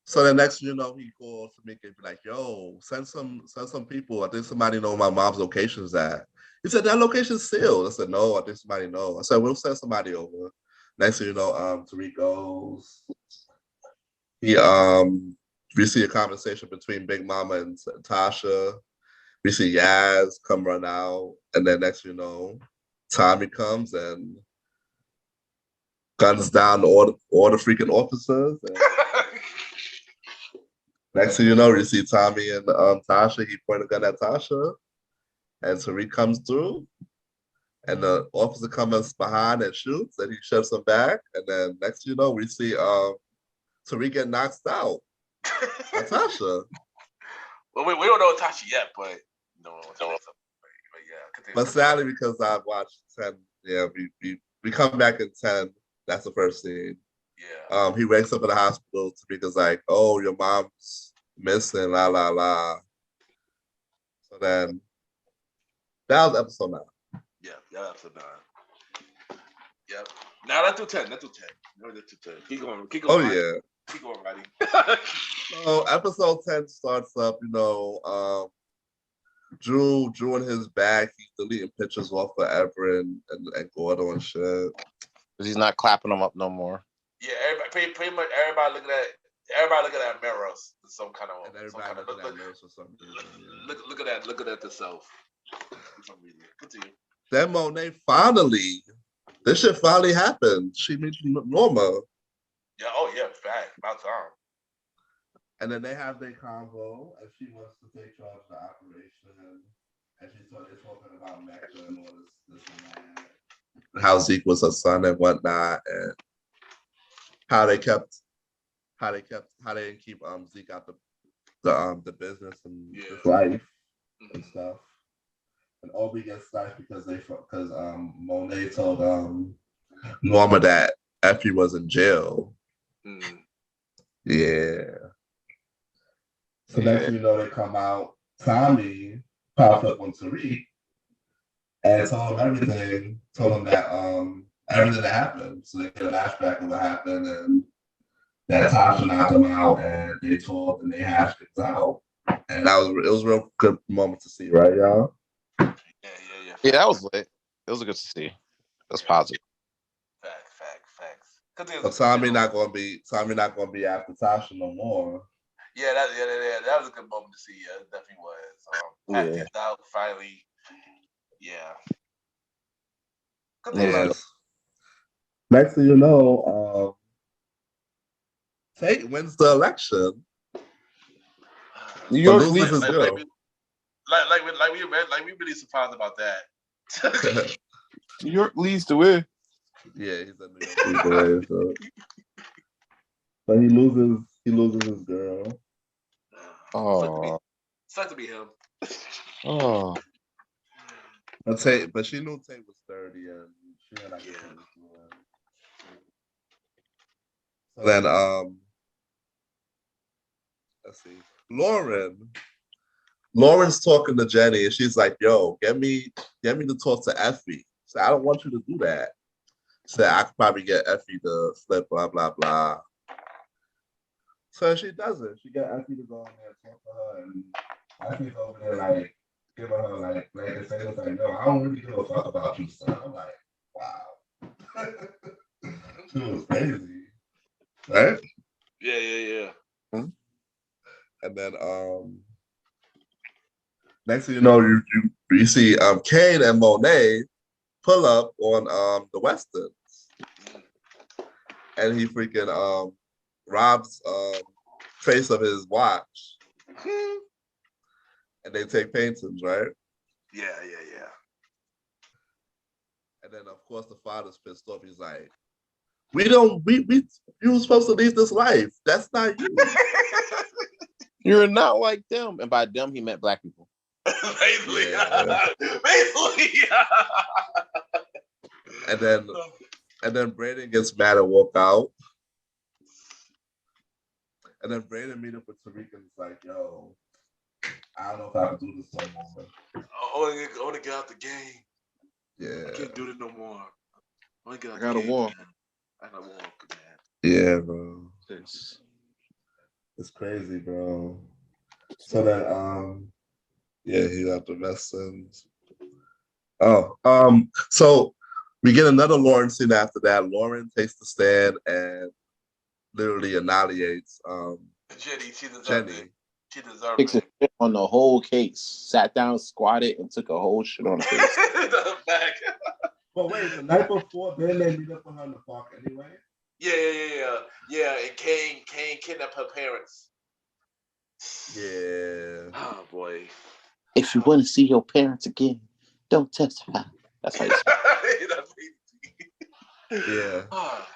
So the next, he calls to make it be like, "Yo, send some people. I think somebody know my mom's location's at." He said that location's sealed. I said, "No, I think somebody know." I said, "We'll send somebody over." Next thing you know, Tariq goes. We see a conversation between Big Mama and Tasha. We see Yaz come run out, and then next you know, Tommy comes and guns down all the freaking officers. And next thing you know, we see Tommy and Tasha. He pointed a gun at Tasha, and Tariq comes through, and the officer comes behind and shoots, and he shoves him back. And then next you know, we see Tariq get knocked out. Tasha. Well, we don't know Tasha yet, but no. But sadly, because I've watched 10, we come back in 10. That's the first scene. Yeah. He wakes up in the hospital. Tamika's like, "Oh, your mom's missing." La la la. So then, that was episode 9. Yeah, episode 9. Yep. Now let's do 10. Let's do 10. No, let's do 10. Keep going. Oh Roddy. yeah. Keep going, Roddy. So episode 10 starts up. Drew in his bag. He's deleting pictures off forever and Gordo and shit. Because he's not clapping them up no more. Yeah, everybody, pretty much everybody looking at mirrors in some kind of. And everybody looking at mirrors for some reason. Yeah. Look at the self. For some reason. Continue. Then Monet finally This shit finally happened. She meets Norma. Yeah, oh yeah, fact. About time. And then they have their convo, and she wants to take charge of the operation. And they're talking about Mecca and all this and that. How Zeke was her son and whatnot, and how they didn't keep Zeke out the business and his life and stuff. And Obi gets sniped because Monet told Norma that Effie was in jail. Yeah. So next thing you know, they come out. Tommy pops up on Tariq and told him everything. Told him that everything that happened. So they get a flashback of what happened, and that Tasha knocked him out, and they talked and they hashed it out. And it was a real good moment to see, right, y'all? Yeah, that was lit. It was good to see. That's positive. Facts. But Tommy not gonna be after Tasha no more. Yeah, that was a good moment to see. Yeah, it definitely was. Kicked out finally. Yeah. Good thing about it. Next thing you know, Tate wins the election. New York leads his girl. Like we really surprised about that. New York leads the way. Yeah, he's a New York leads the way. So. But he loses his girl. Oh, sucks to be him. Oh. But she knew Tate was 30 and she had like So then let's see. Lauren's talking to Jenny and she's like, yo, get me to talk to Effie. So I don't want you to do that. So I could probably get Effie to flip, blah, blah, blah. So she does it. She got Effie to go in there and talk to her, and Effie's over there like giving her like to say like, no, I don't really give a fuck about you, son. I'm like, wow. She was crazy. Right? Yeah. Hmm? And then next thing you know, you see Kane and Monet pull up on the Westons. And he freaking robs trace of his watch. And they take paintings, right? Yeah. And then of course the father's pissed off. He's like, you were supposed to lead this life. That's not you. You're not like them. And by them he meant black people. Basically. And then Brandon gets mad and walk out. And then Brandon meet up with Tariq and it's like, yo, I don't know if I can do this no more. I want to get out the game. Yeah. I can't do it no more. I gotta walk. I gotta walk, man. Yeah, bro. It's crazy, bro. So then, he got the Westons. So we get another Lauren scene after that. Lauren takes the stand and literally annihilates Jenny. She deserved it. Takes a shit on the whole case. Sat down, squatted, and took a whole shit on the case. Back. But wait, the night before, then they meet up with her in the park anyway? Yeah, and Kane kidnapped her parents. Yeah. Oh, boy. If you want to see your parents again, don't testify. That's how you say Yeah. Oh,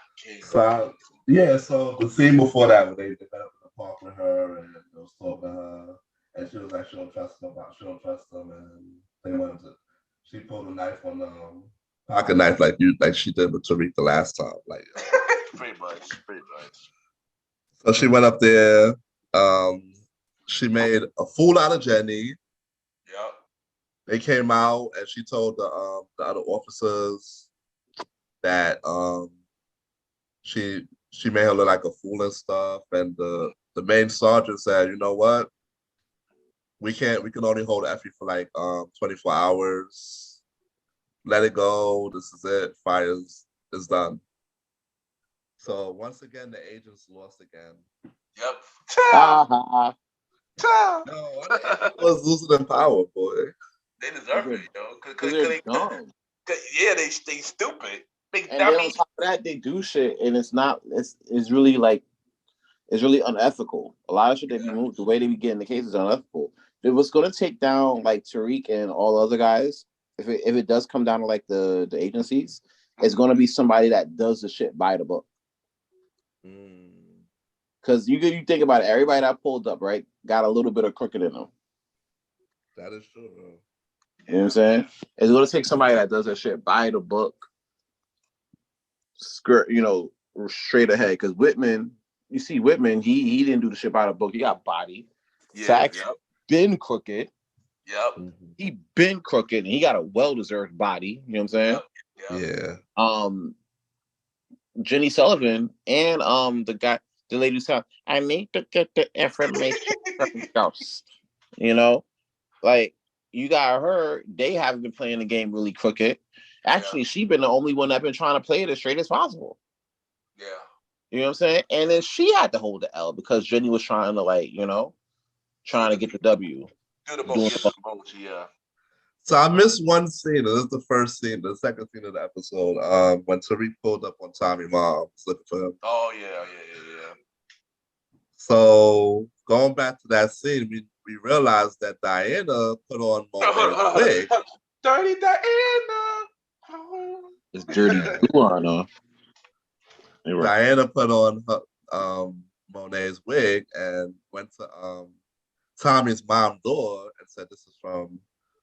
so the scene before that, where they met up in the park with her and they was talking to her, and she was like, she don't trust them, and they wanted to. She pulled a knife on pocket knife like she did with Tariq the last time, like. Pretty much. So she went up there. She made a fool out of Jenny. Yep. They came out and she told the other officers that she made her look like a fool and stuff. And the main sergeant said, you know what? We can only hold Effie for like 24 hours. Let it go. This is it. Fire is done. So once again, the agents lost again. Yep. Uh-huh. No, the was losing their power, boy. They deserve it, yo. Cause they're dumb. Yeah, they stupid. And then on top of that, they do shit, and it's really like it's really unethical. A lot of shit they be moved, the way they be getting the cases is unethical. If it's going to take down like Tariq and all other guys, if it does come down to like the agencies, it's going to be somebody that does the shit by the book. Because you think about it, everybody that pulled up, right, got a little bit of crooked in them. That is true, bro. You know what I'm saying? It's going to take somebody that does that shit by the book, skirt, straight ahead. Because Whitman, you see Whitman, he didn't do the shit by the book. He got bodied. Sachs been crooked. Yep. He been crooked, and he got a well-deserved body. You know what I'm saying? Yep. Yeah. Jenny Sullivan and the lady who's telling, I need to get the information from Ghost. Like you got her. They haven't been playing the game really crooked. Actually, she been the only one that been trying to play it as straight as possible. Yeah. You know what I'm saying? And then she had to hold the L because Jenny was trying to trying to get the W. Do the most, yeah. So I missed one scene. This is the first scene, the second scene of the episode. When Tariq pulled up on Tommy Mom looking for him. Oh yeah. So going back to that scene, we realized that Diana put on Monet's wig. Dirty Diana. It's dirty glue on her. Diana put on her, Monet's wig and went to Tommy's mom's door and said, "This is from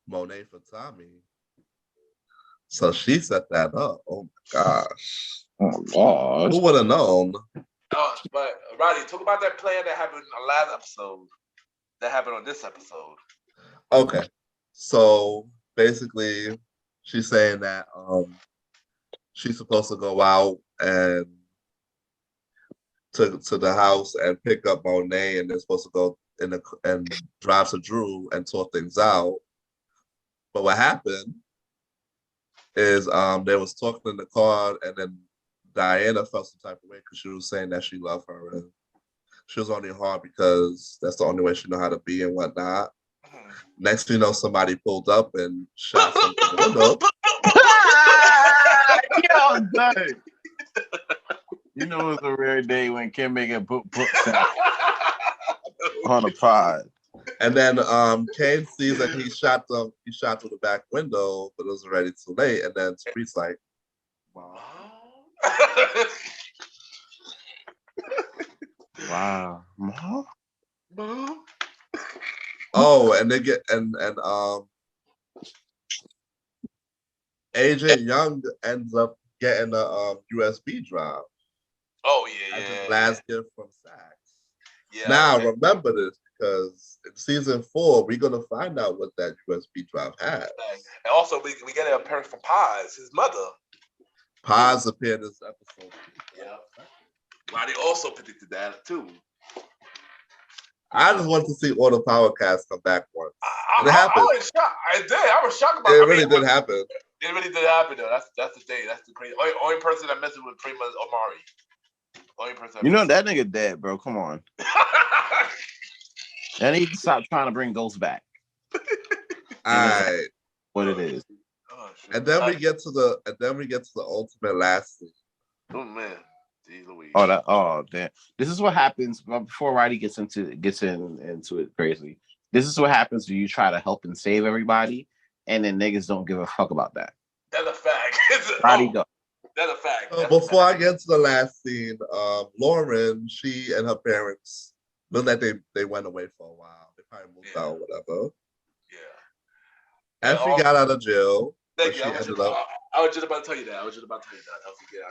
Monet for Tommy." So she set that up. Oh my gosh. Who would have known? Oh, but Roddy, talk about that plan that happened on the last episode. That happened on this episode. Okay. So basically she's saying that she's supposed to go out and to the house and pick up Monet, and they're supposed to go and drive to Drew and sort things out. But what happened is they was talking in the car, and then Diana felt some type of way because she was saying that she loved her and she was only hard because that's the only way she know how to be and whatnot. Next thing you know, somebody pulled up and shot from the window. I'm done. It's a rare day when Kim Megan put on a pod. And then Kane sees that he shot through the back window, but it was already too late. And then Tariq's like, wow. Wow. Mom? Oh, and they get and Agent Young ends up getting a USB drive. Oh yeah. As his last gift from Sachs. Yeah. Now remember this because in season 4 we're gonna find out what that USB drive has. And also we get an appearance from Paz, his mother. Paz appeared in this episode. Yeah. Roddy also predicted that too. I just want to see all the power casts come back once. I was shocked. I was shocked about it. It really did happen. It really did happen though. That's the thing. That's the crazy. Only person that messes with Prima is Omari. Only person. That nigga dead, bro. Come on. And he stop trying to bring ghosts back. Alright. What it is. Oh, and then we get to the ultimate last scene. Oh man. Louise. Oh damn. This is what happens before Roddy gets into it crazy. This is what happens when you try to help and save everybody, and then niggas don't give a fuck about that. That's a fact. Roddy go. That's a fact. Before I get to the last scene, Lauren, she and her parents look like they went away for a while. They probably moved out or whatever. Yeah. Effie got out of jail. Thank you. I was just about to tell you that.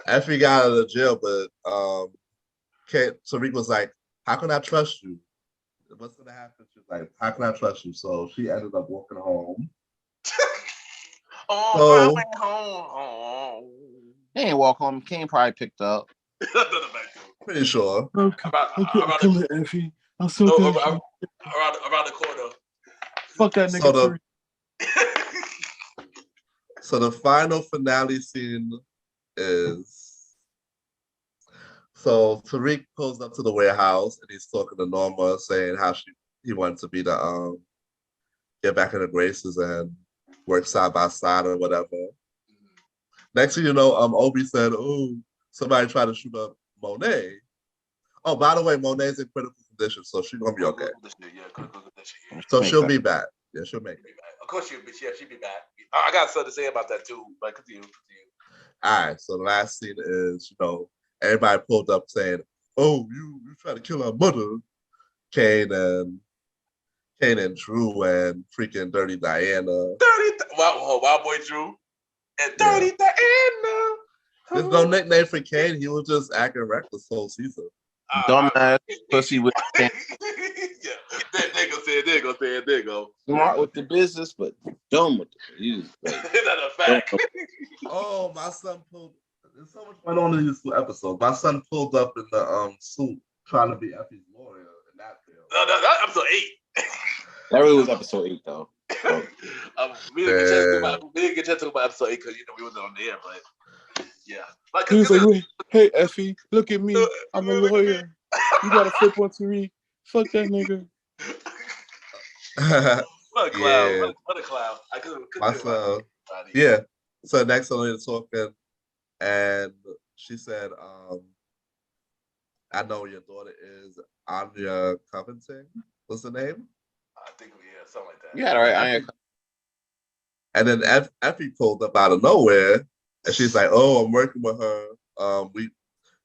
Effie got out of jail, but Tariq was like, "How can I trust you? What's gonna happen?" She's like, "How can I trust you?" So she ended up walking home. I went home. He ain't walk home. Kane probably picked up. Pretty sure. Come here, Effie. I'm so good. Around the corner. Fuck that nigga. So the final finale scene is Tariq pulls up to the warehouse and he's talking to Norma, saying how he wants to be the get back in the graces and work side by side or whatever. Next thing you know, Obi said, "Oh, somebody tried to shoot up Monet." Oh, by the way, Monet's in critical condition, so she's gonna be okay. Yeah, critical condition. Yeah. So she'll be back. Yeah, she'll make it. Of course she'll be. Yeah, she'll be back. I got something to say about that too. But continue. All right. So the last scene is, everybody pulled up saying, "Oh, you trying to kill our mother." Kane and Drew and freaking Dirty Diana. Wild Boy Drew and Dirty Diana. There's no nickname for Kane. He was just acting reckless whole season. Dumbass pussy with yeah, there you go. Smart with the business, but dumb with the views. That's a fact. Oh, my son pulled. There's so much going on in these two episodes. My son pulled up in the suit trying to be Effie's lawyer in that film. No, that's episode 8. That really was episode 8, though. We didn't get to talk about episode 8 because we wasn't on the air, but yeah. Like, he was like, "Hey, Effie, look at me. I'm a lawyer. You gotta flip one to me. Fuck that nigga." What a clown. Yeah. What a clown. I couldn't yeah. So next on the talking, and she said, "I know your daughter is Anya Covington. What's the name?" I think something like that. Yeah, right. Anya. And then Effie pulled up out of nowhere, and she's like, "Oh, I'm working with her.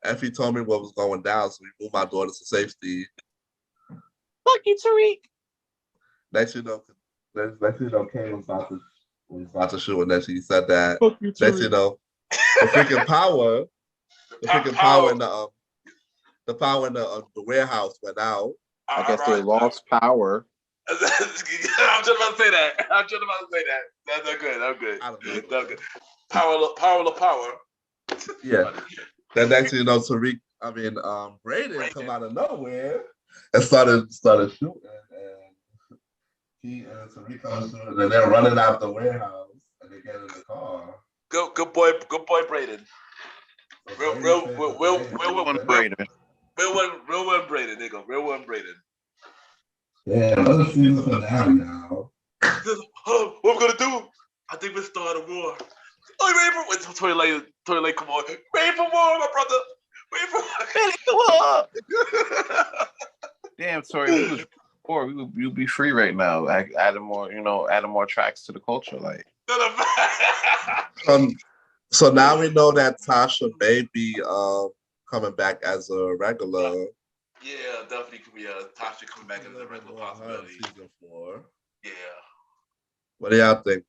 Effie told me what was going down, so we moved my daughter to safety." Fuck you, Tariq. Next you know, Kane was about to shoot, and then she said that. Fuck you, Tariq. Next you know, the freaking power in the warehouse went out. I guess they lost power. I'm just about to say that. That's not good. That's good. Power. Yeah. Then next thing you know, Brayden come out of nowhere and started shooting, and he and Tariq comes through, and then they're running out the warehouse, and they get in the car. Good boy, Brayden. Real one, Brayden. Real one, Brayden. Yeah, let's see the finale now. What we're gonna do? I think we start a war. Oh, wait for Tory Lane, come on. Wait for war, my brother. Wait for war. Damn, Tory, we'd be free right now. Adding more tracks to the culture, like. So now we know that Tasha may be coming back as a regular. Yeah, definitely could be Tasha coming back as a regular possibility. Season 4. Yeah. What do y'all think?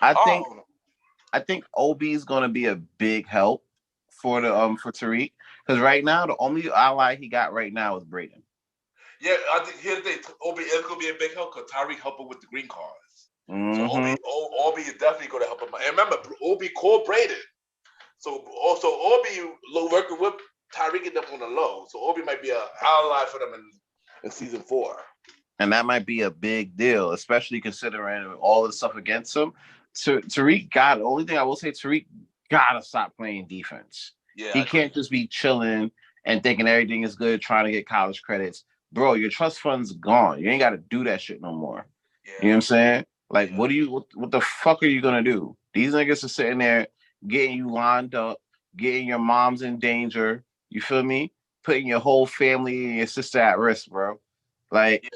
I think Obi is gonna be a big help for Tariq, because right now the only ally he got right now is Brayden. Yeah, I think here's the thing. Obi is gonna be a big help because Tariq helped him with the green cards. Mm-hmm. So Obi is definitely gonna help him. And remember, Obi called Brayden. So also Obi working with Tariq and them on the low. So Obi might be an ally for them in season 4. And that might be a big deal, especially considering all the stuff against him. Tariq the only thing I will say, Tariq gotta stop playing defense. Yeah, he can't just be chilling and thinking everything is good, trying to get college credits. Bro, your trust fund's gone. You ain't gotta do that shit no more. Yeah. You know what I'm saying? Like, what the fuck are you gonna do? These niggas are sitting there getting you lined up, getting your moms in danger. You feel me? Putting your whole family and your sister at risk, bro. Like,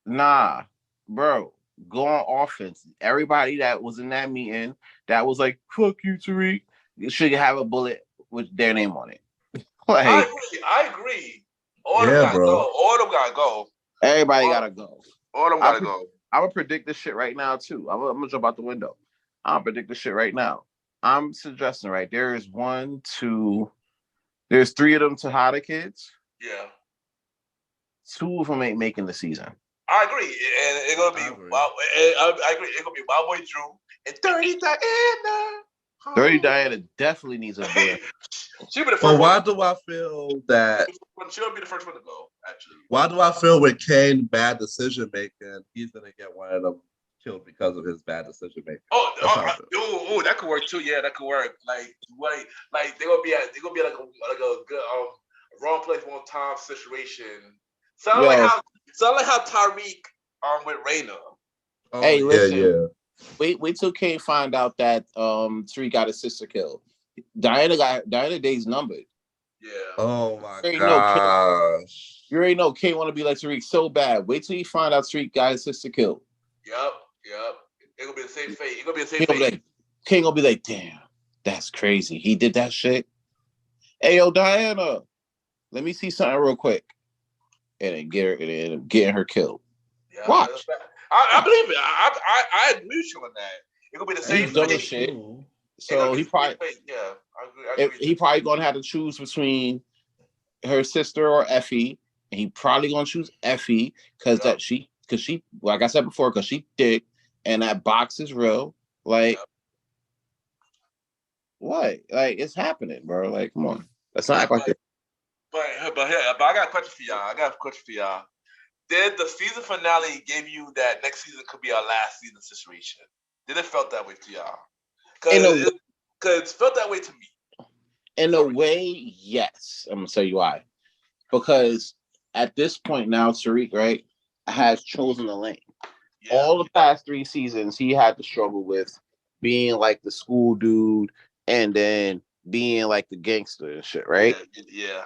nah, bro. Go on offense. Everybody that was in that meeting that was like, "Fuck you, Tariq," you should have a bullet with their name on it. Like, I agree. All of them gotta go. Everybody gotta go. All of them gotta go. I would predict this shit right now too. I'm gonna jump out the window. I'll predict this shit right now. I'm suggesting there's 3 of them Tejada kids. Yeah. 2 of them ain't making the season. I agree, and it's gonna be I agree. It's gonna be Wild Boy Drew and Dirty Diana. Dirty Diana definitely needs a beer. She'll be the first. But why do I feel that she'll be the first one to go? Actually, why do I feel with Kane bad decision making, he's gonna get one of them killed because of his bad decision making? Oh, that could work too. Yeah, that could work. Like they're gonna be like a good wrong place, wrong time situation. Sound like how Tariq with Raina. Hey, listen. Wait till Kane find out that Tariq got his sister killed. Diana Day's numbered. Yeah. Oh my You already know Kane. gosh. You already know Kane want to be like Tariq so bad. Wait till you find out Tariq got his sister killed. Yep. It's gonna be the same fate. It's gonna be the same King gonna be fate. like, King gonna be like, damn, that's crazy. He did that shit. Hey yo, Diana, let me see something real quick. And then getting her killed. Yeah, Watch. I believe it. I agree with you on that. It's gonna be the same He's dumb as fate. shit. Cool. So he probably Yeah, I agree. he probably gonna have to choose between her sister or Effie. And he probably gonna choose Effie because she like I said before, because she thick and that box is real. Like what? Like it's happening, bro. Like, come on. Let's not act like it. But I got a question for y'all. Did the season finale give you that next season could be our last season situation? Did it felt that way to y'all? Because it felt that way to me. In a way, yes. I'm gonna tell you why. Because at this point now, Tariq, right, has chosen the lane. Yeah. All the past 3 seasons, he had to struggle with being like the school dude and then being like the gangster and shit, right? Yeah.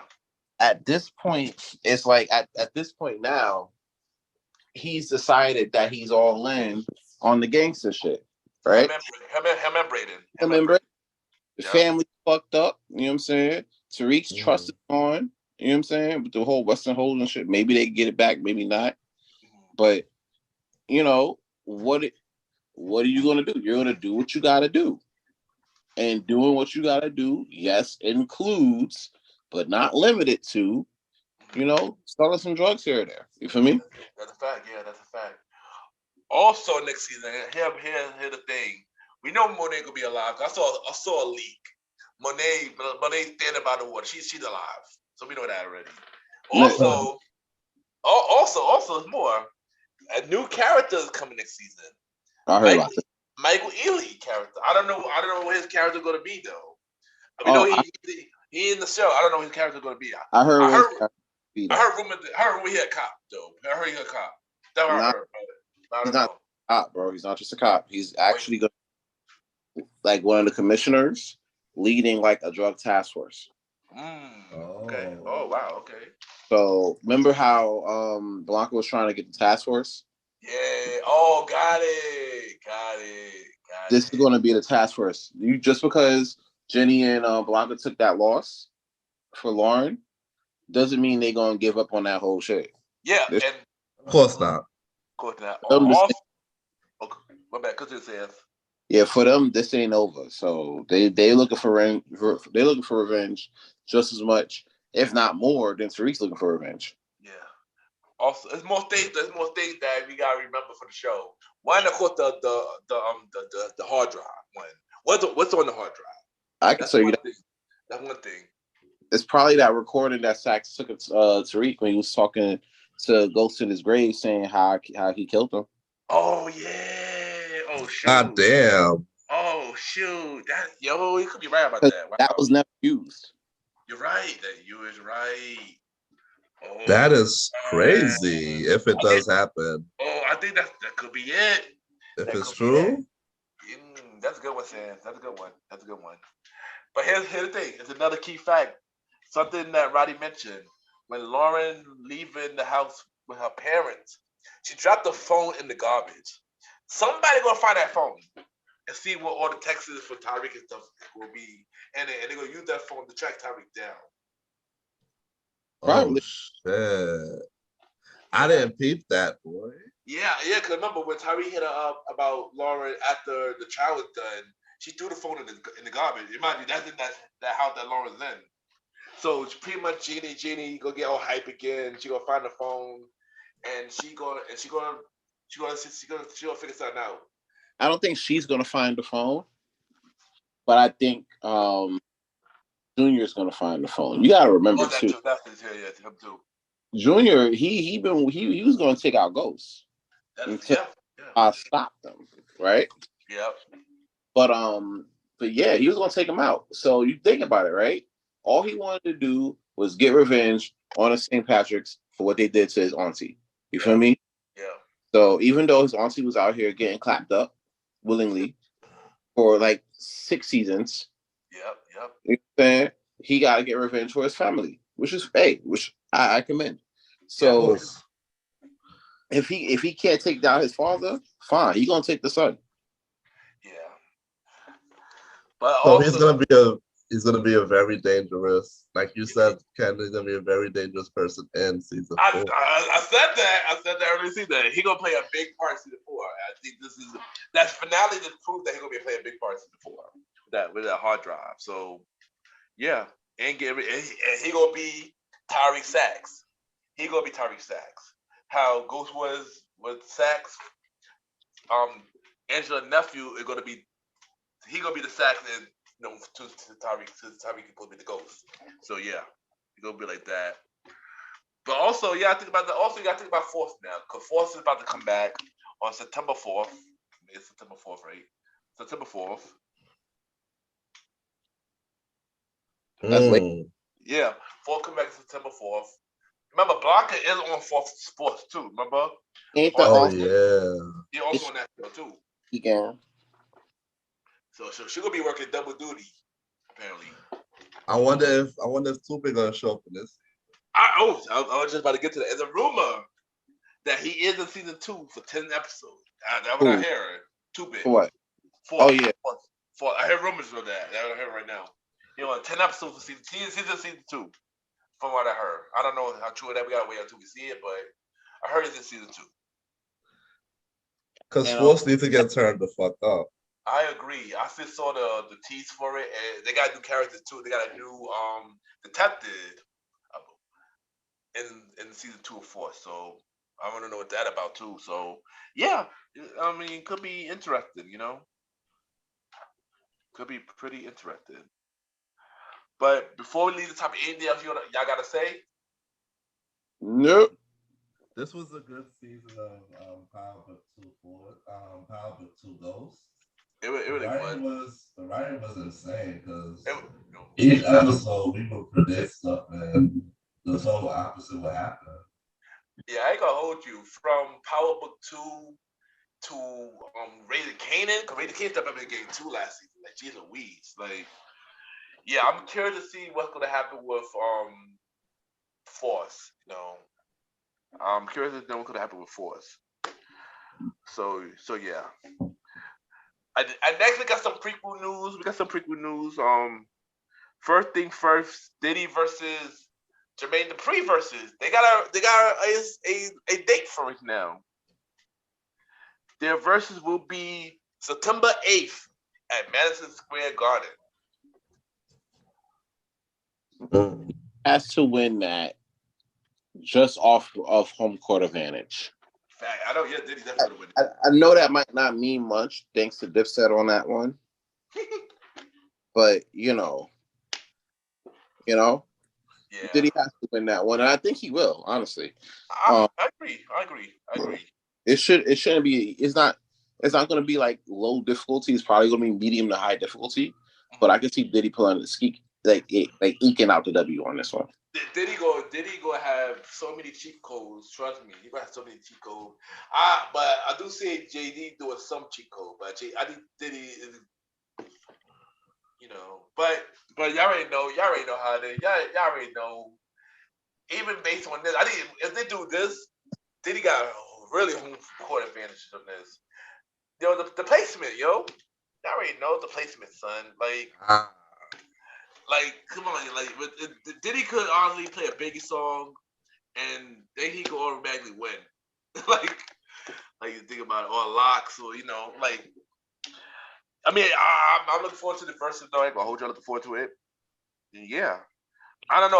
At this point, it's like at this point now, he's decided that he's all in on the gangster shit, right? Him and Braden. The family fucked up, you know what I'm saying? Tariq's trust is on, you know what I'm saying? With the whole Western Holding shit, maybe they get it back, maybe not. But you know, what are you gonna do? You're gonna do what you gotta do. And doing what you gotta do, yes, includes, but not limited to, you know, selling some drugs here or there. You feel me? That's a fact. Yeah, that's a fact. Also, next season, here the thing. We know Monet gonna be alive. I saw a leak. Monet standing by the water. She's alive. So we know that already. Also, it's more. A new character is coming next season. I heard about that. Michael Ealy character. I don't know what his character is gonna be though. We know he in the show. I don't know what his character is gonna be. I heard rumor he a cop though. I heard he a cop. That's what I heard. He's not a cop, bro. He's not just a cop. He's actually like one of the commissioners leading like a drug task force. Okay. Oh wow. Okay. So remember how Blanca was trying to get the task force? Yeah. Oh, got it. This is going to be the task force. You just because Jenny and Blanca took that loss for Lauren doesn't mean they're going to give up on that whole shit. Yeah, of course not. Okay, my bad. Yeah, for them, this ain't over. So they looking for revenge just as much, if not more, than Tariq's looking for revenge. Yeah. Also, there's more things that we gotta remember for the show. One, of course, the hard drive. What's on the hard drive? I can tell you that. That's one thing. It's probably that recording that Sax took of Tariq when he was talking to Ghost in his grave, saying how he killed him. Oh yeah. Oh shoot. God damn. Oh shoot. You could be right about that. Wow. That was never used. You're right. You is right. Oh, that is crazy. If it does happen. Oh, I think that could be it. If it's true. That's a good one, Sam. That's a good one. But here's the thing. It's another key fact. Something that Roddy mentioned. When Lauren leaving the house with her parents, she dropped the phone in the garbage. Somebody gonna find that phone and see what all the texts for Tyreek and stuff will be, and they're gonna use that phone to track Tyreek down. Oh shit! I didn't peep that, boy. Yeah. Cause remember when Tyreek hit her up about Lauren after the trial was done, she threw the phone in the garbage. Remind you, that's in that house that Lauren's in. So it's pretty much Jeannie gonna get all hype again. She gonna find the phone, and she gonna figure something out. I don't think she's gonna find the phone, but I think Junior's gonna find the phone. You gotta remember too. Him too. Junior, he was gonna take out Ghosts. Stop them, right? Yep. But yeah, he was gonna take him out. So you think about it, right? All he wanted to do was get revenge on St. Patrick's for what they did to his auntie. You feel me? Yeah. So even though his auntie was out here getting clapped up, willingly for like 6 seasons. Yep. You know what I'm saying? He got to get revenge for his family, which I commend. So if he can't take down his father, fine, he's gonna take the son. Yeah. But So also, he's gonna be a very dangerous, like you said, Ken. He's gonna be a very dangerous person in season 4. I said that earlier in the season. He gonna play a big part in season 4. I think that finale just proved that he gonna be playing a big part in season 4. With that hard drive. So yeah, and he gonna be Tyreek Sachs. He gonna be Tyreek Sachs. How Ghost was with Sachs. Angela's nephew is gonna be. He gonna be the Sachs and to Tyreek. Tyreek is gonna be the Ghost. So yeah, he gonna be like that. But also, you gotta think about Force now, because Force is about to come back on September 4th. It's September 4th, right? September 4th. That's late. Yeah, Force come back September 4th. Remember, Blanca is on Force too. Remember? Ain't that Oh awesome? yeah. He also on that show too. He can. So she gonna be working double duty, apparently. I wonder if Tupac gonna show up in this. I was just about to get to that. There's a rumor that he is in season 2 for 10 episodes. That's what I hear. Tupac. For what? For, Oh yeah. I hear rumors of that. I hear right now. You know, 10 episodes for season 2. From what I heard, I don't know how true that. We gotta wait until we see it, but I heard it's in season 2. Because Force needs to get turned the fuck up. I agree. I just saw the tease for it, and they got new characters too. They got a new detective in season 2 of Force. So I want to know what that about too. So yeah, I mean, it could be interesting. You know, could be pretty interesting. But before we leave the topic, anything else y'all gotta say? Nope. This was a good season of Power Book 2 Ghosts. It really was. The writing was insane because each episode we would predict stuff and the total opposite would happen. Yeah, I ain't gonna hold you. From Power Book 2 to Raising Kanan, because Raising Kanan stepped up in the game 2 last season. Like, geez Louise. Like, yeah, I'm curious to see what's gonna happen with Force. You know, I'm curious to know what's gonna happen with Force. So yeah. I next we got some prequel news. First thing first, Diddy versus Jermaine Dupri versus. They got a date for it now. Their verses will be September 8th at Madison Square Garden. Has to win that just off of home court advantage. Fact, I know. Yeah, Diddy definitely win. I know that might not mean much thanks to Dipset on that one, but you know, yeah. Diddy has to win that one, and I think he will. Honestly, I agree. It shouldn't be. It's not going to be like low difficulty. It's probably going to be medium to high difficulty. But I can see Diddy pulling the ski, like eking out the W on this one. Diddy go have so many cheat codes. Trust me, he gonna have so many cheat codes. But I do see JD doing some cheat code. But I think Diddy is, But y'all already know how it is. Y'all already know. Even based on this, I think if they do this, Diddy got a really home court advantage on this. The placement, yo. Y'all already know the placement, son. Like, come on, Diddy could honestly play a Biggie song, and then he could automatically win. like you think about it, or locks, or I mean, I'm looking forward to the verses though. I'm gonna hold you looking forward to it. Yeah, I don't know.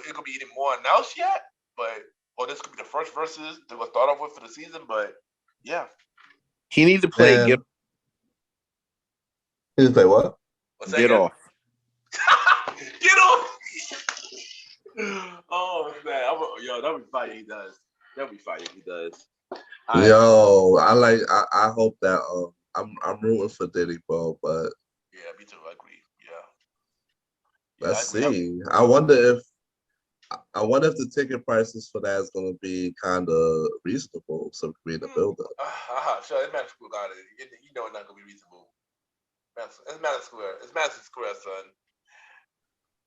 It could be any more announced yet, or this could be the first verses they're gonna start off with for the season. But yeah, he needs to play. He needs to play what? Get off. Get off! Oh man, that'll be fire. He does. That'll be fire. He does. I hope that I'm rooting for Diddy, bro. But yeah, me too. I agree. Yeah. Let's see. I wonder if I wonder if the ticket prices for that is going to be kind of reasonable, so we in the building. Sure, it's Madison Square Garden. You know it's not gonna be reasonable. It's Madison Square. It's Madison Square, son.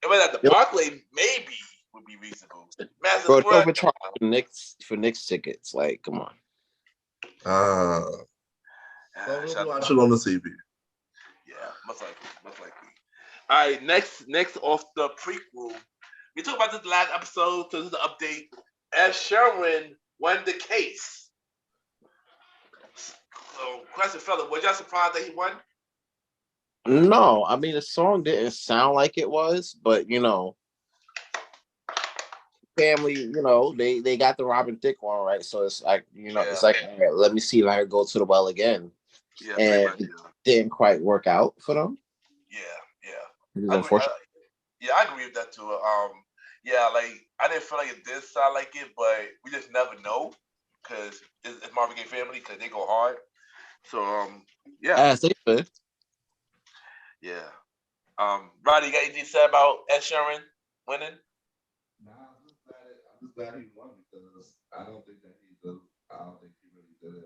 It was at the Barclay, maybe would be reasonable. Madison Bro, Square. overcharge for Knicks tickets. Like, come on. So we'll watch it on the TV. Yeah, most likely. All right, next off the prequel. We talked about this last episode, so this is an update. Ed Sheeran won the case. So, question, fella, was y'all surprised that he won? No, I mean the song didn't sound like it was, but family, they got the Robin Thicke one right, so it's like it's like all right, let me see if I can go to the well again, and it didn't quite work out for them. Yeah. It was unfortunate. I agree with that too. Like I didn't feel like it did sound like it, but we just never know because it's Marvin Gaye family because they go hard. So As they should. Yeah. Roddy, you got anything to say about Ed Sheeran winning? Nah, I'm just glad he won because I don't think he really did it.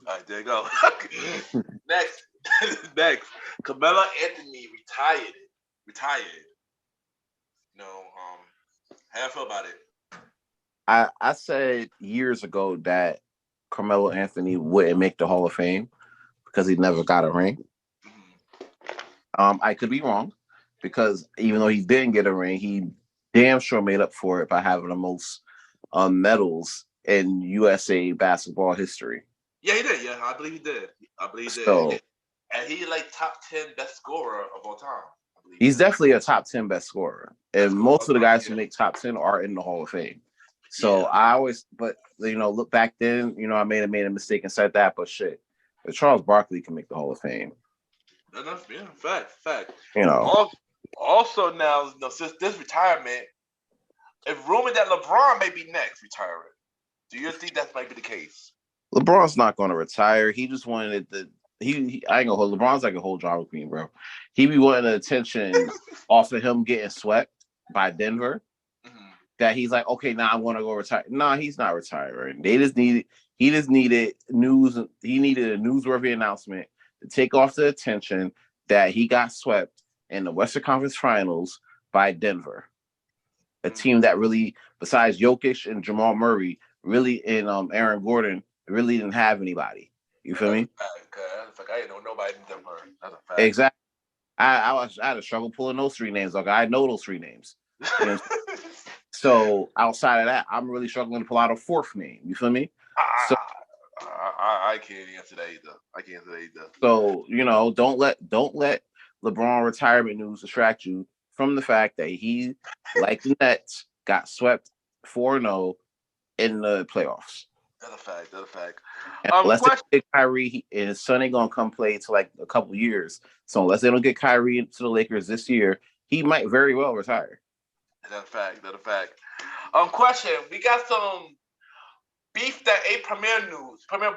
All right, there you go. Next, Carmelo Anthony retired. How you feel about it? I said years ago that Carmelo Anthony wouldn't make the Hall of Fame because he never got a ring. I could be wrong because even though he didn't get a ring, he damn sure made up for it by having the most medals in USA basketball history. Yeah, he did. Yeah, I believe he did. So, and he like top 10 best scorer of all time. He's definitely a top 10 best scorer. And most of the guys who make top 10 are in the Hall of Fame. So I always, look back then, I made a mistake and said that, but shit, Charles Barkley can make the Hall of Fame. Enough, yeah, fact. Also now, since this retirement, it's rumored that LeBron may be next retiring. Do you think that might be the case? LeBron's not going to retire. He just wanted I ain't gonna hold LeBron's like a whole drama queen, bro. He be wanting the attention off of him getting swept by Denver. That he's like, okay, now I want to go retire. No, he's not retiring. He just needed news. He needed a newsworthy announcement to take off the attention that he got swept in the Western Conference Finals by Denver, a team that really, besides Jokic and Jamal Murray, really and Aaron Gordon, really didn't have anybody. You feel me? I didn't know nobody in Denver. That's a fact. Exactly. I had a struggle pulling those three names. Like I know those three names. So outside of that, I'm really struggling to pull out a fourth name. You feel me? I can't answer that either. So don't let LeBron retirement news distract you from the fact that he, like the Nets, got swept 4-0 in the playoffs. That's a fact. Unless they get Kyrie, and his son ain't gonna come play to like a couple years. So unless they don't get Kyrie into the Lakers this year, he might very well retire. That's a fact. Question: we got some beef that ain't Premier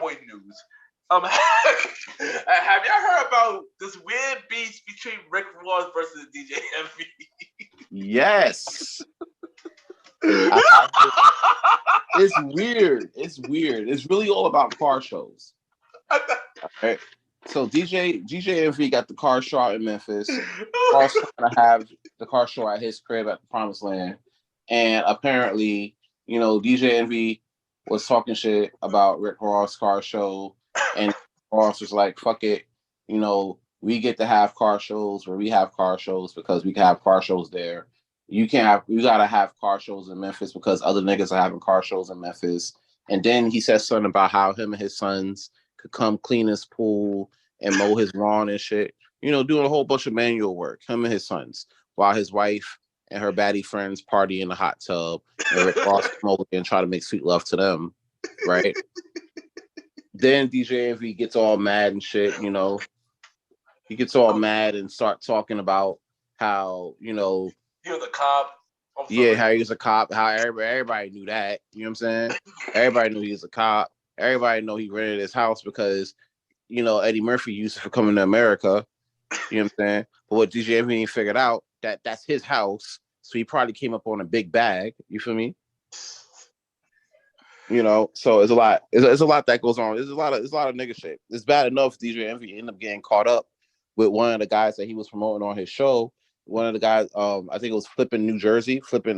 Boy news. Have y'all heard about this weird beef between Rick Ross versus DJ Envy? Yes. It's weird. It's really all about car shows. Okay. So DJ Envy got the car show out in Memphis. Ross trying to have the car show at his crib at the Promised Land. And apparently, DJ Envy was talking shit about Rick Ross' car show. And Ross was like, fuck it. We get to have car shows where we have car shows because we can have car shows there. You gotta have car shows in Memphis because other niggas are having car shows in Memphis. And then he said something about how him and his sons could come clean his pool and mow his lawn and shit. Doing a whole bunch of manual work, him and his sons, while his wife and her baddie friends party in the hot tub and Rick Ross come over and try to make sweet love to them, right? Then DJ Envy gets all mad and shit, He gets all mad and start talking about how, he was a cop. Yeah, how he was a cop, how everybody knew that. You know what I'm saying? Everybody knew he was a cop. Everybody know he rented his house because, Eddie Murphy used it for coming to America. You know what I'm saying? But what DJ Envy figured out, that's his house. So he probably came up on a big bag. You feel me? You know, so it's a lot. It's a lot that goes on. It's a lot of nigga shit. It's bad enough DJ Envy ended up getting caught up with one of the guys that he was promoting on his show. One of the guys, I think it was Flipping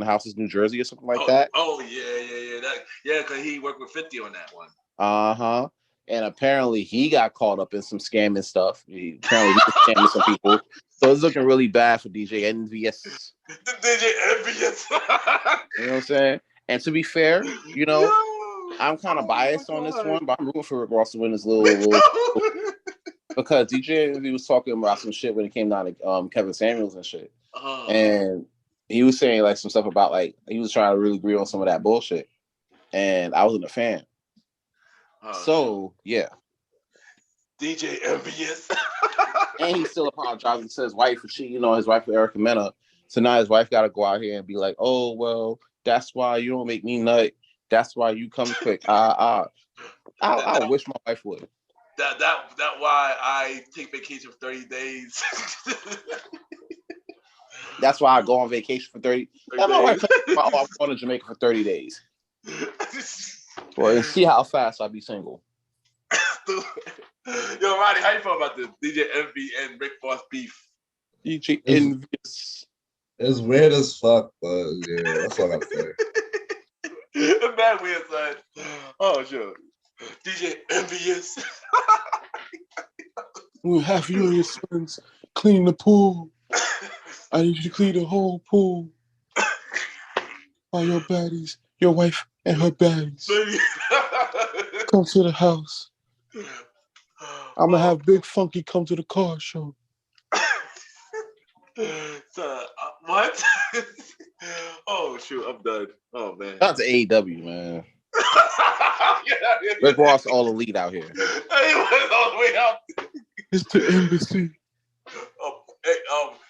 Houses, New Jersey, or something like that. Oh yeah, because he worked with 50 on that one. Uh-huh. And apparently he got caught up in some scamming stuff. Apparently he was scamming some people. So it's looking really bad for DJ Envious. DJ Envious. You know what I'm saying? And to be fair, you know, I'm kind of biased on this one, but I'm rooting for Rick Ross to win this little because DJ Envy was talking about some shit when it came down to Kevin Samuels and shit. And he was saying like some stuff about like he was trying to really agree on some of that bullshit. And I wasn't a fan. So yeah. DJ Envious. And he's still apologizing to his wife for cheating on his wife with Erica Mena. So now his wife got to go out here and be like, oh, well, that's why you don't make me nut. That's why you come quick. I wish my wife would. That why I take vacation for 30 days. That's why I go on vacation for 30 days. My wife, I'm going to Jamaica for 30 days. Well, and see how fast I'll be single. Yo, Roddy, how you feel about this? DJ Envy and Rick Ross beef. DJ Envious. It's weird as fuck, but yeah, that's all I'm saying. It's bad weird, son. Oh, sure. DJ Envious. We'll have you and your sons clean the pool. I need you to clean the whole pool. All your baddies, your wife and her baddies. Come to the house. I'm going to have Big Funky come to the car show. So, what? Oh, shoot, I'm done. Oh, man. That's AEW, man. Rick Ross all elite out here. He went all the way out. It's the embassy.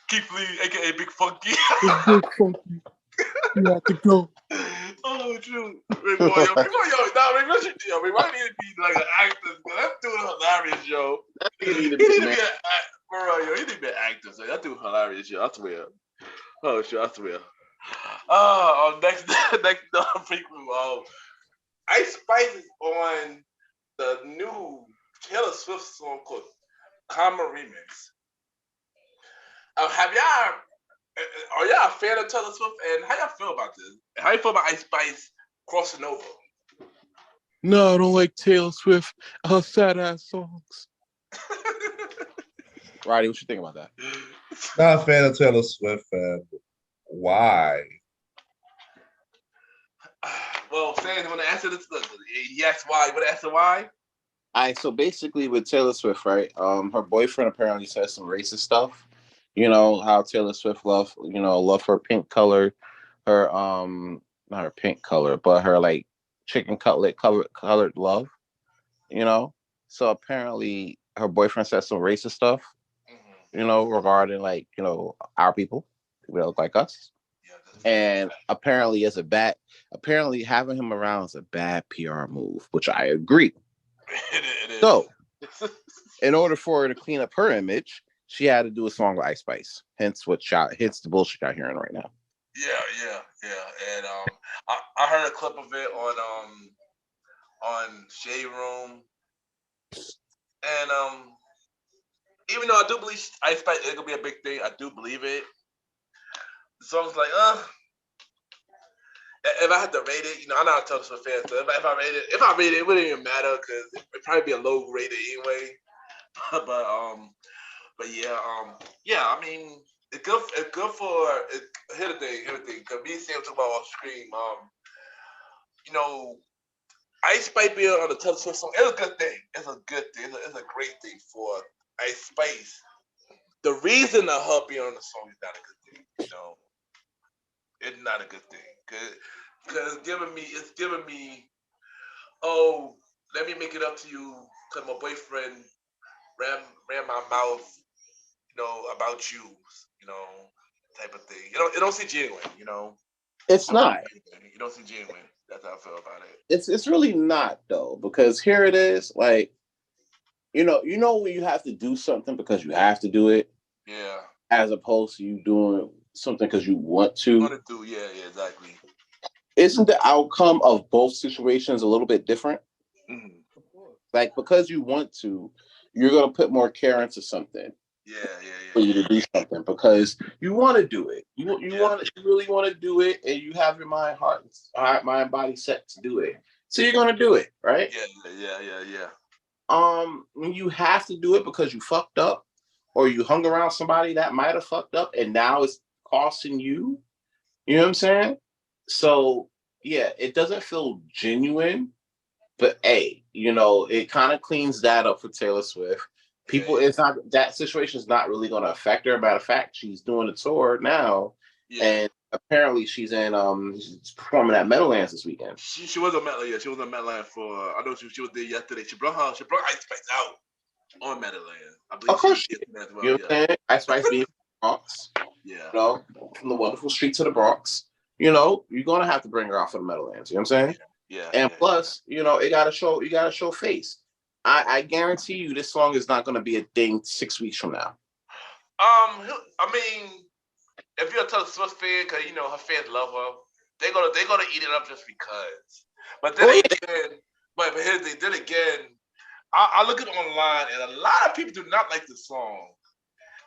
Keith Lee, a.k.a. Big Funky. It's Big Funky. You have to go. Oh, true. Rick Ross, Rick Ross need to be like an actor. That dude hilarious, yo. He need to be an actor. So that dude hilarious, yo. I swear. Oh, shit, I swear. Next frequent. Ice Spice is on the new Taylor Swift song called Karma Remix. Are y'all a fan of Taylor Swift? And how y'all feel about this? How you feel about Ice Spice crossing over? No, I don't like Taylor Swift. Her sad ass songs. Roddy, what you think about that? Not a fan of Taylor Swift, and why? Well, Sam, you want to answer this? Yes, why? You want to answer why? All right, so basically with Taylor Swift, right? Her boyfriend apparently said some racist stuff. You know how Taylor Swift love her pink color, her not her pink color, but her like chicken cutlet colored love. You know, so apparently her boyfriend said some racist stuff. You know, regarding like our people that look like us. And apparently having him around is a bad PR move, which I agree. It is. So, in order for her to clean up her image, she had to do a song with Ice Spice. Hence the bullshit y'all hearing right now. Yeah. And I heard a clip of it on Shade Room. And even though I do believe Ice Spice is gonna be a big thing, I do believe it. The song's like, if I had to rate it, I'm not a Taylor Swift fan, so if I rate it, it wouldn't even matter because it'd probably be a low rated anyway. But yeah. I mean, it's good for. Here's the thing. Because me and Sam talk about off screen. Ice Spice being on the Taylor Swift song is a good thing. It's a good thing. It's a great thing for Ice Spice. The reason of her being on the song is not a good thing. It's not a good thing. Because it's giving me, oh, let me make it up to you because my boyfriend ran my mouth, about you, type of thing. It don't seem genuine, It's not. You don't seem genuine. That's how I feel about it. It's really not though, because here it is, like, when you have to do something because you have to do it. Yeah. As opposed to you doing something because you want to. Want to do, yeah, exactly. Isn't the outcome of both situations a little bit different? Mm-hmm. Like, because you want to, you're gonna put more care into something. Yeah. For you to do something because you want to do it. You really want to do it, and you have your mind, mind, body set to do it. So you're gonna do it, right? Yeah. When you have to do it because you fucked up, or you hung around somebody that might have fucked up, and now it's costing you. You know what I'm saying? So yeah, it doesn't feel genuine, but hey, it kind of cleans that up for Taylor Swift. People, it's not that situation is not really going to affect her. Matter of fact, she's doing a tour now, and apparently she's she's performing at Meadowlands this weekend. She was a Meadowland. Yeah, she was a Meadowland for. I know she was there yesterday. She brought Ice Spice out on Meadowland. I believe. Of course, she did. As well, you know what I'm saying? Ice Spice being from the Bronx. Yeah. From the wonderful streets of the Bronx. You're gonna have to bring her out for the Meadowlands. You know what I'm saying? Yeah. And plus, it gotta show. You gotta show face. I guarantee you, this song is not gonna be a thing 6 weeks from now. I mean, if you're a Taylor Swift fan, because her fans love her, they're gonna eat it up just because. But then again, I look at it online, and a lot of people do not like the song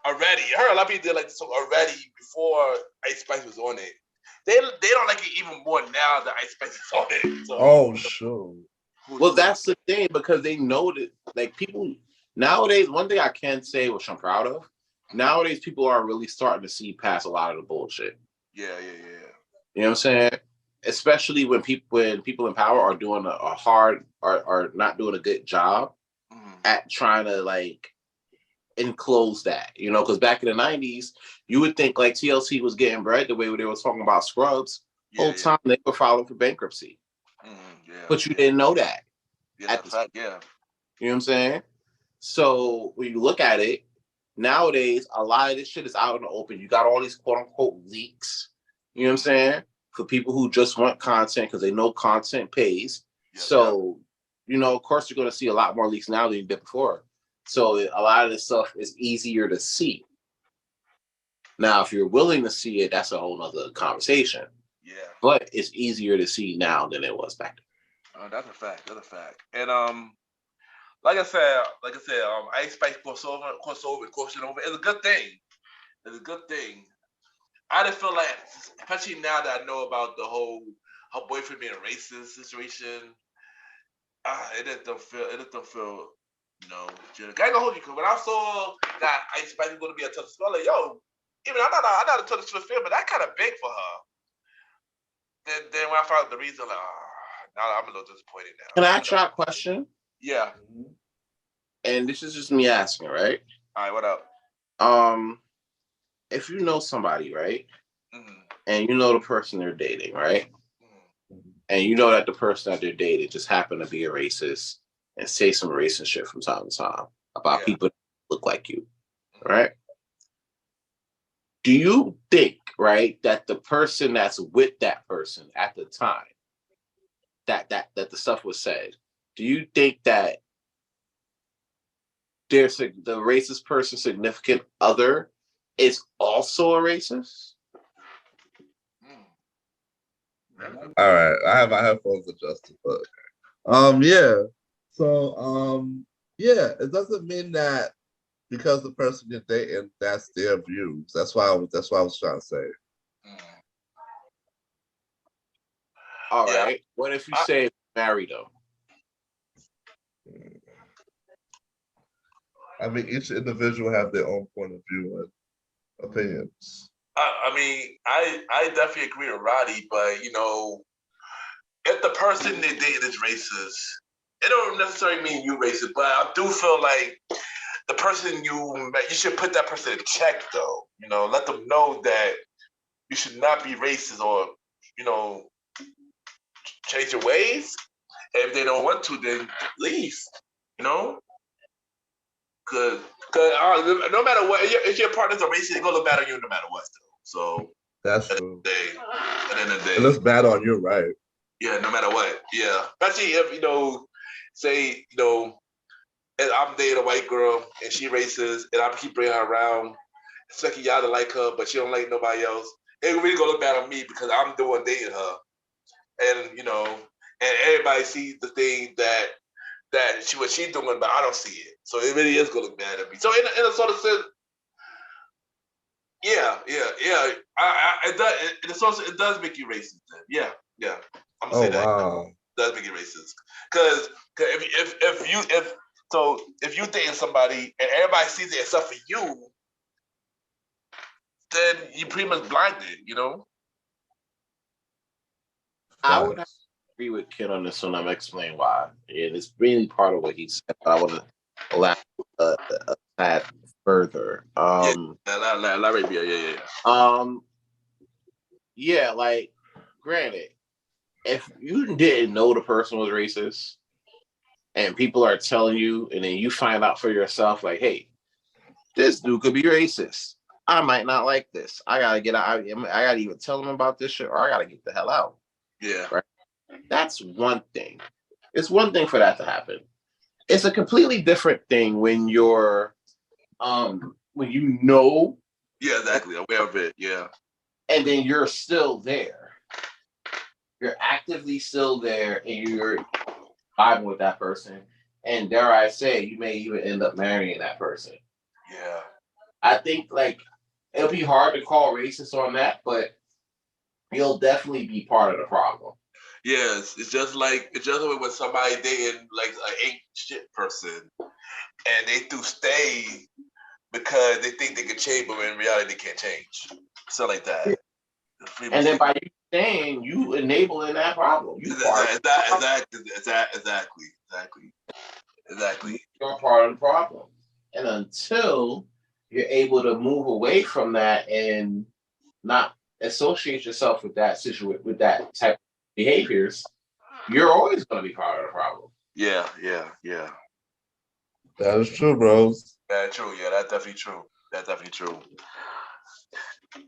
already. I heard a lot of people did like the song already before Ice Spice was on it. They don't like it even more now that Ice Spice is on it. So. Sure. Well, that's the thing, because they know that, like, people nowadays. One thing I can say, which I'm proud of, nowadays people are really starting to see past a lot of the bullshit. Yeah. You know what I'm saying? Especially when people in power are doing a hard or not doing a good job at trying to like enclose that. Because back in the 90s, you would think like TLC was getting bread the way they were talking about Scrubs. Whole time they were filing for bankruptcy. But you didn't know that. At the time, You know what I'm saying? So when you look at it, nowadays, a lot of this shit is out in the open. You got all these quote unquote leaks. You know what I'm saying? For people who just want content because they know content pays. So, of course, you're going to see a lot more leaks now than you did before. So a lot of this stuff is easier to see. Now, if you're willing to see it, that's a whole nother conversation. Yeah. But it's easier to see now than it was back then. That's a fact. And like I said, Ice Spice crossing over. It's a good thing. I just feel like, especially now that I know about the whole her boyfriend being a racist situation, it doesn't feel. I ain't gonna hold you, because when I saw that Ice Spice was gonna be a Taylor Swift, like, even I'm not a Taylor Swift fan, but that kind of big for her. Then when I found out the reason, like, now I'm a little disappointed now. Can I ask you a question? Yeah. And this is just me asking, right? All right, what up? If you know somebody, right? And you know the person they're dating, right? And you know that the person that they're dating just happened to be a racist and say some racist shit from time to time about people that look like you, right? Do you think, right, that the person that's with that person at the time that the stuff was said, do you think that the racist person's significant other is also a racist? All right, I have my headphones adjusted, but yeah. So it doesn't mean that because the person you're dating, that's their views. That's what I was trying to say. All right. What if you say marry them? I mean, each individual have their own point of view and opinions. I mean, I definitely agree with Roddy, but if the person they dating is racist, it don't necessarily mean you racist, but I do feel like the person you should put that person in check, though. Let them know that you should not be racist, or change your ways. And if they don't want to, then leave. Because no matter what, if your partner's a racist, it's gonna look bad on you no matter what. So that's true. At the end of the day, it looks bad on you, right? Yeah, no matter what. Yeah, especially if say and I'm dating a white girl and she racist, and I keep bringing her around, expect y'all to like her, but she don't like nobody else. It really gonna look bad on me because I'm the one dating her, and and everybody sees the thing that what she's doing, but I don't see it. So it really is gonna look bad at me. So in a sort of sense, yeah. It does make you racist. Then. Yeah. I'm gonna say that. Wow. It does make you racist because if you dating somebody and everybody sees it except for you, then you pretty much blinded. I would have to agree with Ken on this one. I'm explaining why. And it's really part of what he said, but I want to elaborate a tad further. Yeah, like, granted, if you didn't know the person was racist and people are telling you, and then you find out for yourself, like, hey, this dude could be racist. I might not like this. I gotta get out. I gotta either tell them about this shit or I gotta get the hell out. Yeah. Right. That's one thing. It's one thing for that to happen. It's a completely different thing when you're, when you know. Yeah, exactly. Aware of it. Yeah. And then you're still there. You're actively still there, and you're vibing with that person. And dare I say, you may even end up marrying that person. Yeah. I think it'll be hard to call racist on that, but you'll definitely be part of the problem. Yes, it's just like when somebody dating like an ain't shit person, and they do stay because they think they can change, but in reality they can't change. So like that. And then by you staying, you enabling that problem. Exactly. You're part of the problem. And until you're able to move away from that and not associate yourself with that situation, with that type of behaviors, you're always going to be part of the problem. Yeah. That is true, bros. That's true. Yeah, that's definitely true.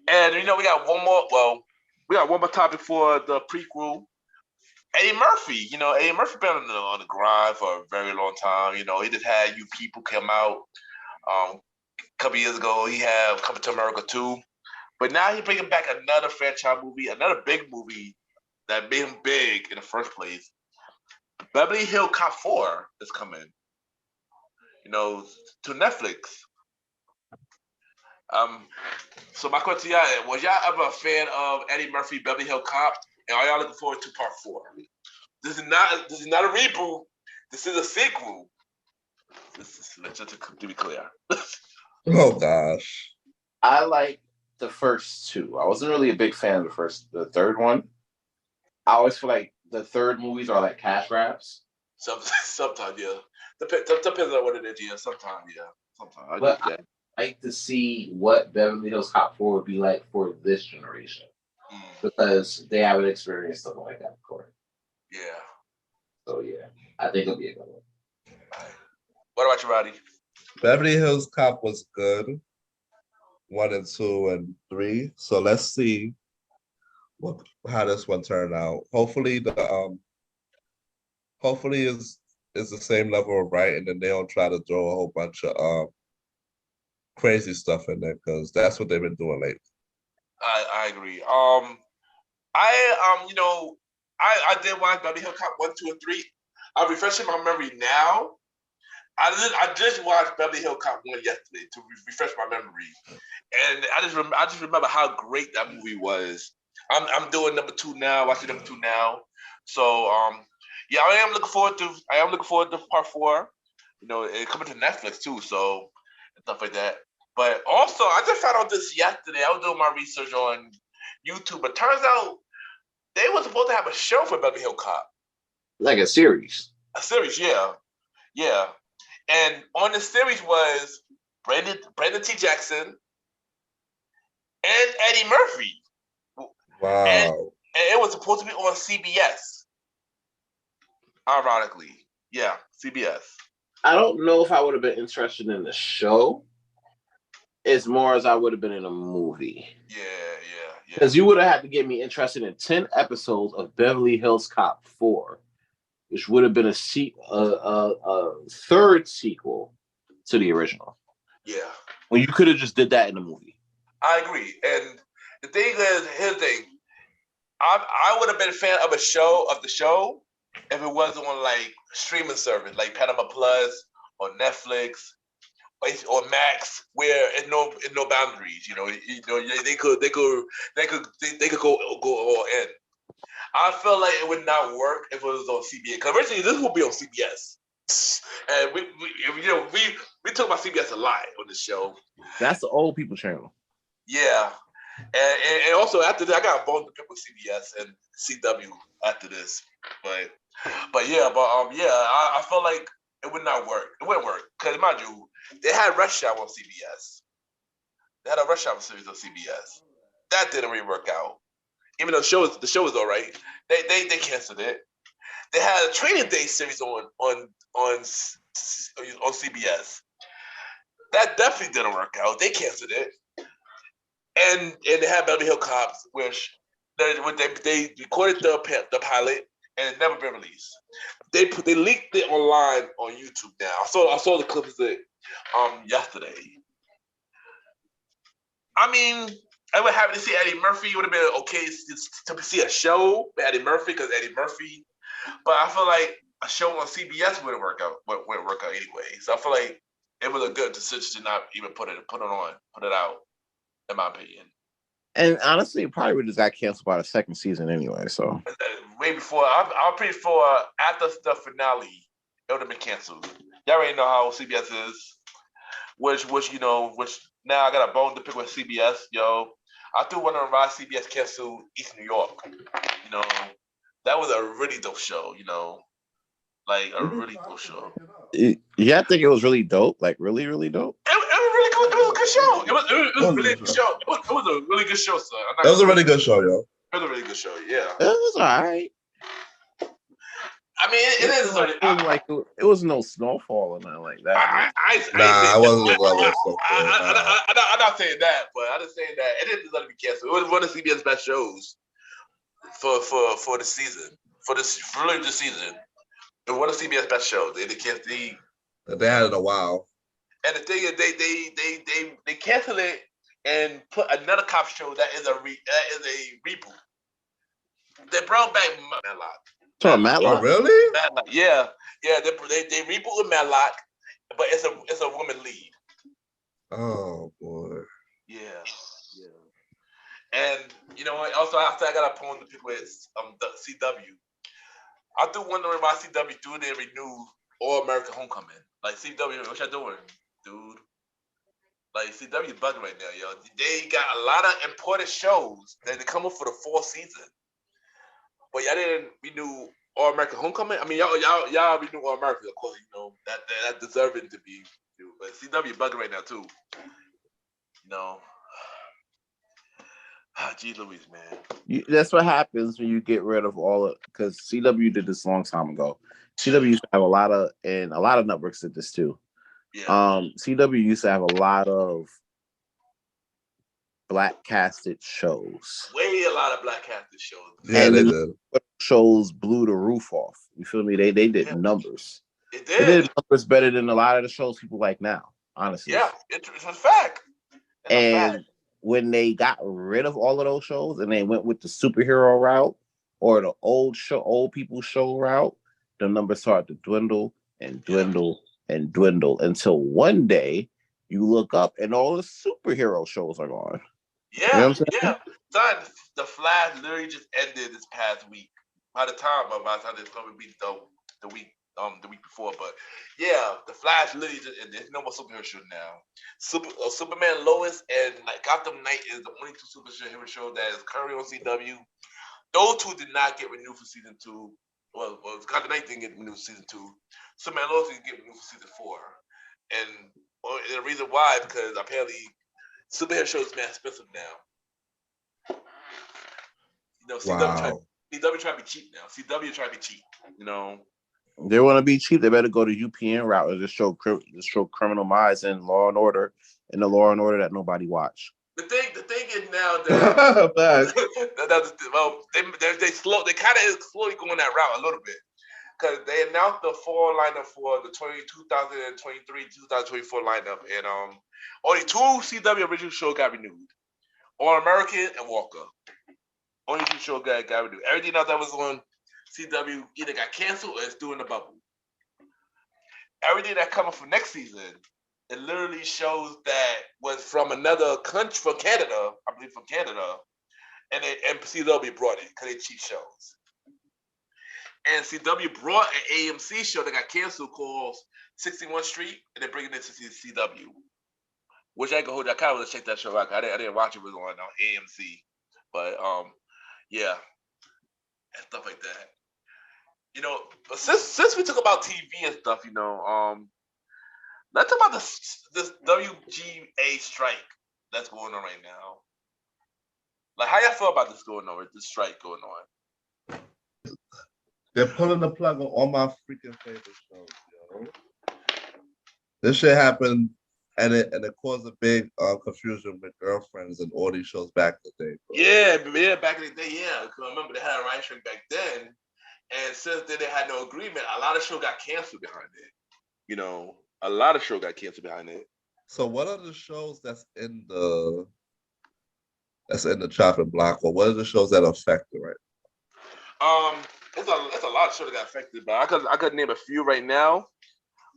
And we got one more. Well, we got one more topic for the prequel. Eddie Murphy. Eddie Murphy been on the grind for a very long time. He just had You People come out a couple years ago. He had Coming to America 2. But now he's bringing back another franchise movie, another big movie that made him big in the first place. Beverly Hills Cop 4 is coming, to Netflix. So my question to y'all, was y'all ever a fan of Eddie Murphy, Beverly Hills Cop? And are y'all looking forward to part 4? This is not a reboot. This is a sequel. Just to be clear. Oh gosh. I like the first two. I wasn't really a big fan of the third one. I always feel like the third movies are like cash grabs. Sometimes, yeah. Depends on what it is, yeah. Sometimes, yeah. Sometimes. But I like to see what Beverly Hills Cop 4 would be like for this generation. Because they haven't experienced something like that before. Yeah. So, yeah. I think it'll be a good one. Right. What about you, Roddy? Beverly Hills Cop was good. 1 and 2 and 3. So let's see how this one turned out. Hopefully is the same level of writing, and they don't try to throw a whole bunch of crazy stuff in there, because that's what they've been doing lately. I agree. I did watch Beverly Hills Cop 1, 2, and 3. I'm refreshing my memory now. I just watched Beverly Hills Cop 1 yesterday to refresh my memory, and I just remember how great that movie was. I'm doing number 2 now, watching number 2 now. So yeah, I am looking forward to part 4. It coming to Netflix too, so and stuff like that. But also, I just found out this yesterday. I was doing my research on YouTube, but turns out they were supposed to have a show for Beverly Hills Cop. Like a series. A series, yeah. And on the series was Brandon T. Jackson and Eddie Murphy. Wow. And it was supposed to be on CBS. Ironically. Yeah, CBS. I don't know if I would have been interested in the show as more as I would have been in a movie. Yeah. Because you would have had to get me interested in 10 episodes of Beverly Hills Cop 4, which would have been a third sequel to the original. Yeah. When you could have just did that in the movie. I agree. And the thing is, here's the thing. I would have been a fan of the show if it wasn't on like streaming service like Panama Plus or Netflix or Max, where it's no boundaries. They could go all in. I feel like it would not work if it was on CBS. Because originally this would be on CBS, and we talk about CBS a lot on this show. That's the old people channel. Yeah, and also after that, I got both the people with CBS and CW after this. But I felt like it would not work. It wouldn't work because mind you, they had Rush Hour on CBS. They had a Rush Hour series on CBS. That didn't really work out. Even though the show was all right, they canceled it. They had a Training Day series on CBS. That definitely didn't work out. They canceled it. And they had Beverly Hills Cops, which they recorded the pilot and it never been released. They leaked it online on YouTube now. I saw the clips of it yesterday. I mean, I would happy to see Eddie Murphy. It would have been okay to see a show with Eddie Murphy because Eddie Murphy. But I feel like a show on CBS wouldn't work out anyway. So I feel like it was a good decision to not even put it out, in my opinion. And honestly, it probably would have just got canceled by the second season anyway. So way before, I'm pretty sure after the finale, it would have been canceled. Y'all already know how CBS is. Which now I got a bone to pick with CBS, yo. I threw one on why CBS canceled East New York. That was a really dope show, like a really dope show. Yeah, I think it was really dope, like really, really dope. It was really good. It was a good show. It was a really good show. It was a really good show, son. It was a really good show, yo. It was a really good show, yeah. It was all right. I mean, it was no snowfall or nothing like that. I wasn't like I'm not saying that, but I'm just saying that it didn't deserve to be canceled. It was one of CBS best shows for the season, for this season. It was one of CBS best shows. They had it a while. And the thing is, they canceled it and put another cop show that is a reboot. They brought back Matlock. Matlock? Oh, really? Matlock, yeah. They rebooted Matlock, but it's a woman lead. Oh boy. Yeah. And also after I got a poem to pick with the CW. I do wondering why CW didn't renew All American Homecoming. Like CW, what y'all doing, dude? Like CW is bugging right now, yo. They got a lot of important shows that they come up for the fall season. But y'all didn't renew All American Homecoming. I mean, y'all renew All American, of course. That deserving to be. But CW bugging right now too. Gee Louise, man. That's what happens when you get rid of all of, because CW did this a long time ago. CW used to have a lot of networks did this too. Yeah. CW used to have a lot of black casted shows. A lot of black casted shows. Yeah, they did. Shows blew the roof off. You feel me? They did numbers. It did. They did numbers better than a lot of the shows people like now, honestly. Yeah, it's a fact. When they got rid of all of those shows and they went with the superhero route or the old people show route, the numbers started to dwindle and dwindle and dwindle until one day you look up and all the superhero shows are gone. Yeah, yeah. Son, The Flash literally just ended this past week. By the time it's going to be the week before, but yeah, The Flash literally just ended. There's no more superhero show now. Superman, Lois, and Gotham Knight is the only two superhero show that is currently on CW. Those two did not get renewed for season 2. Well, Gotham Knight didn't get renewed for season 2. Superman, Lois didn't get renewed for season 4. And the reason why is because apparently superhero shows are expensive now. CW trying to be cheap now. CW trying to be cheap. They want to be cheap. They better go to UPN route and just show Criminal Minds and Law and Order and the Law and Order that nobody watched. The thing is now that they kind of slowly going that route a little bit. because they announced the fall lineup for the 2023-2024 lineup, and only 2 CW original shows got renewed: All American and Walker. Only 2 shows got renewed. Everything else that was on CW either got canceled or it's doing the bubble. Everything that coming for next season, it literally shows that was from another country, from Canada, I believe from Canada, and CW brought it because they cheap shows. And CW brought an AMC show that got canceled called 61 Street, and they're bringing it to CW. Which I can hold. I kind of want to check that show out. I didn't watch it. It was on AMC, but yeah, and stuff like that. You know, but since we talk about TV and stuff, you know, let's talk about this WGA strike that's going on right now. Like, how y'all feel about this going on? This strike going on? They're pulling the plug on all my freaking favorite shows, yo. This shit happened, and it caused a big confusion with girlfriends and all these shows back in the day. Bro. Yeah, back in the day, yeah. Because I remember they had a writing strike back then, and since then they had no agreement. A lot of shows got canceled behind it. You know, a lot of shows got canceled behind it. So, what are the shows that's in the chopping block, or what are the shows that are affected right now? It's a lot of shows that got affected, but I could name a few right now.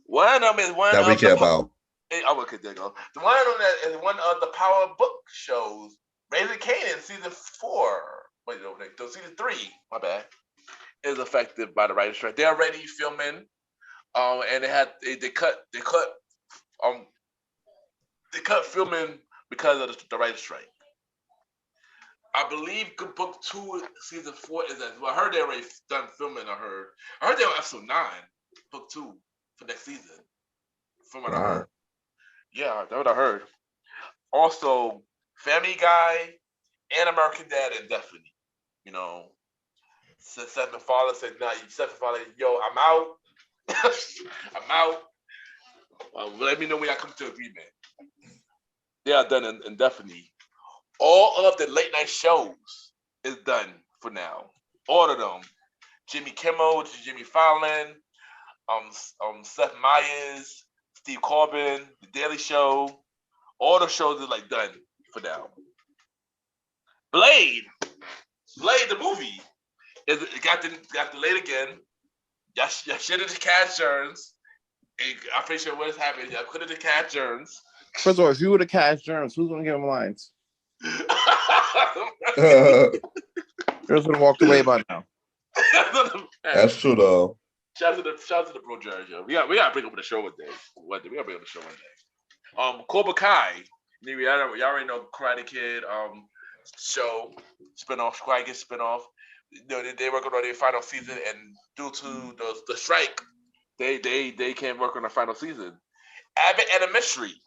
One of them is one that we care about. Okay, there you go. The one of them is one of the Power Book shows, Raising Kanan, season 4. Wait, no, season 3. My bad. Is affected by the writer's strike. They're already filming, and they cut filming because of the writer's strike. I believe book 2, season 4 is that. Well, I heard they already done filming. I heard they were episode 9, book 2 for next season. From what I heard. Yeah, that's what I heard. Also, Family Guy and American Dad indefinitely. You know, Seth MacFarlane said, "Nah, Seth MacFarlane, yo, I'm out. I'm out. Let me know when I come to agreement." They are done indefinitely. All of the late night shows is done for now. All of them. Jimmy Kimmel, Jimmy Fallon, Seth Meyers, Steve Corbin, The Daily Show. All the shows are like done for now. Blade the movie, it got delayed again. Y'all shit the cash earns. I'm pretty sure what's happening. Y'all put it the cash earns. First of all, if you were the cash earns, who's gonna give him lines? Girls would have walked away by now. That's true though. Shout out to the bro George. We gotta bring up the show one day. We gotta bring up the show one day. Cobra Kai. Y'all already know Karate Kid show spinoff, Karate Kid spinoff. You know, they working on their final season, and due to the strike, they can't work on the final season. Abbott Elementary.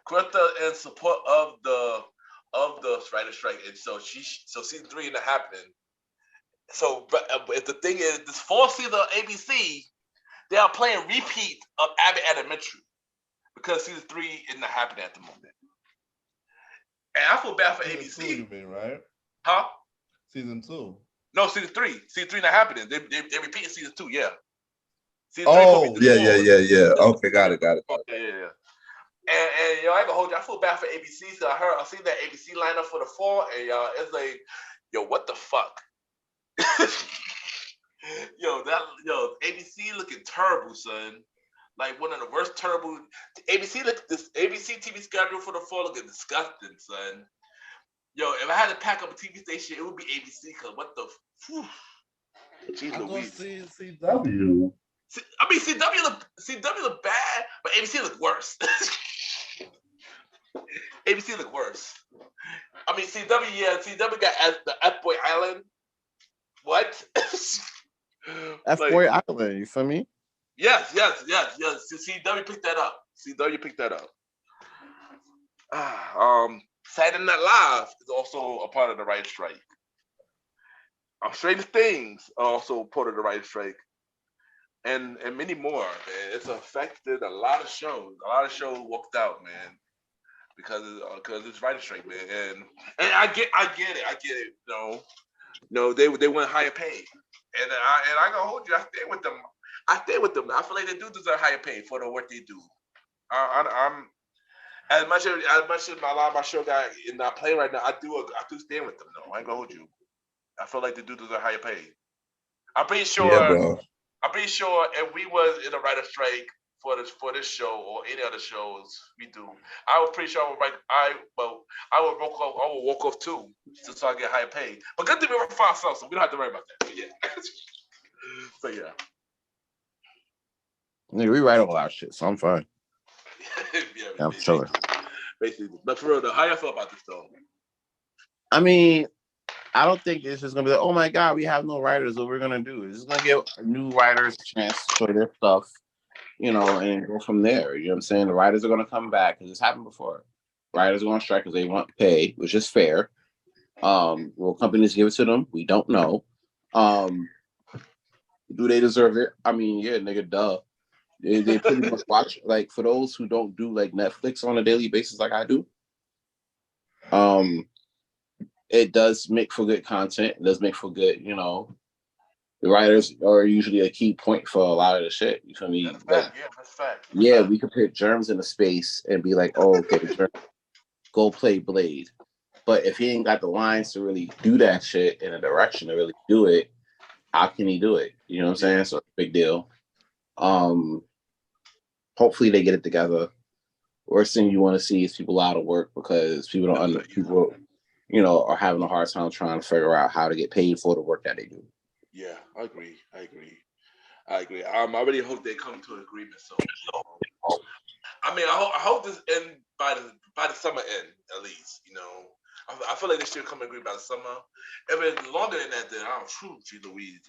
Quinta in support of the writer strike, and so season 3 isn't happening. So, but the thing is, this 4th season of ABC, they are playing repeat of Abbott Elementary because season 3 isn't happening at the moment. And I feel bad for season ABC. 2, you mean, right? Huh? Season 2. No, season 3. Season 3 not happening. They repeating season 2. Yeah. Season 3 yeah. Okay, got it. Yeah. And I ain't gonna hold you. I feel bad for ABC. So I seen that ABC lineup for the fall, and it's like, yo, what the fuck? ABC looking terrible, son. Like one of the worst terrible. This ABC TV schedule for the fall looking disgusting, son. Yo, if I had to pack up a TV station, it would be ABC. Cause what the? Jeez Louise. CW. I mean, CW look bad, but ABC look worse. ABC look worse. I mean, CW got the F-Boy Island. What? F-Boy Island, you feel me? Yes. CW picked that up. Saturday Night Live is also a part of the writer's strike. Stranger Things are also part of the writer's strike. And many more, man. It's affected a lot of shows. A lot of shows walked out, man, because it's writer's strike, man. And I get it. No, they want higher pay. And I gonna hold you. I stay with them. I feel like they do deserve higher pay for the work they do. I'm as much as a lot of my show guy is not playing right now. I do stand with them though. I ain't gonna hold you. I feel like the dude deserve higher pay. I'm pretty Yeah, sure. bro. I'm pretty sure if we was in a writer strike for this show or any other shows we do, I was pretty sure I would write. I would walk off too, just so I get higher pay. But good thing we work for ourselves, so we don't have to worry about that. But yeah. So yeah. Nigga, we write a lot of shit, so I'm fine. Yeah, I'm chilling. Basically, but for real, how you feel about this though? I mean, I don't think it's just gonna be like, oh my god, we have no writers. What we're gonna do is just gonna give new writers a chance to show their stuff, and go from there. You know what I'm saying? The writers are gonna come back because it's happened before. Writers are gonna strike because they want pay, which is fair. Will companies give it to them? We don't know. Do they deserve it? I mean, yeah, nigga, duh. They pretty much watch, like, for those who don't do like Netflix on a daily basis like I do. It does make for good content. It does make for good, the writers are usually a key point for a lot of the shit. You feel me? That's fact. Yeah, that's fact. Yeah, we could put Germs in a space and be like, oh, okay, Germs, go play Blade. But if he ain't got the lines to really do that shit in a direction to really do it, how can he do it? You know what I'm saying? So big deal. Hopefully they get it together. Worst thing you want to see is people out of work because people are having a hard time trying to figure out how to get paid for the work that they do. Yeah, I agree. I really hope they come to an agreement. So I mean, I hope this end by the summer end at least. I feel like they should come and agree by the summer. If it's longer than that, then I don't true, G Louise.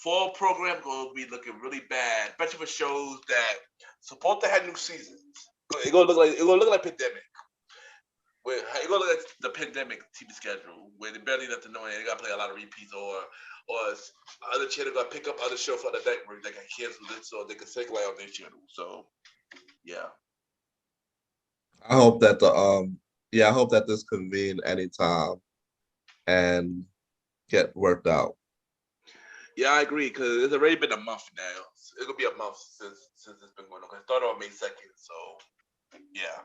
Fall program gonna be looking really bad, especially for shows that supposed to have new seasons. It's gonna look like pandemic. It's gonna look like the pandemic TV schedule where they barely nothing knowing. They gotta play a lot of repeats or other channel gotta pick up other show for the network that got canceled it so they can circulate on their channel. So yeah. I hope that I hope that this convene anytime and get worked out. Yeah, I agree because it's already been a month now. It's gonna be a month since it's been going on. It started on May 2nd, so yeah.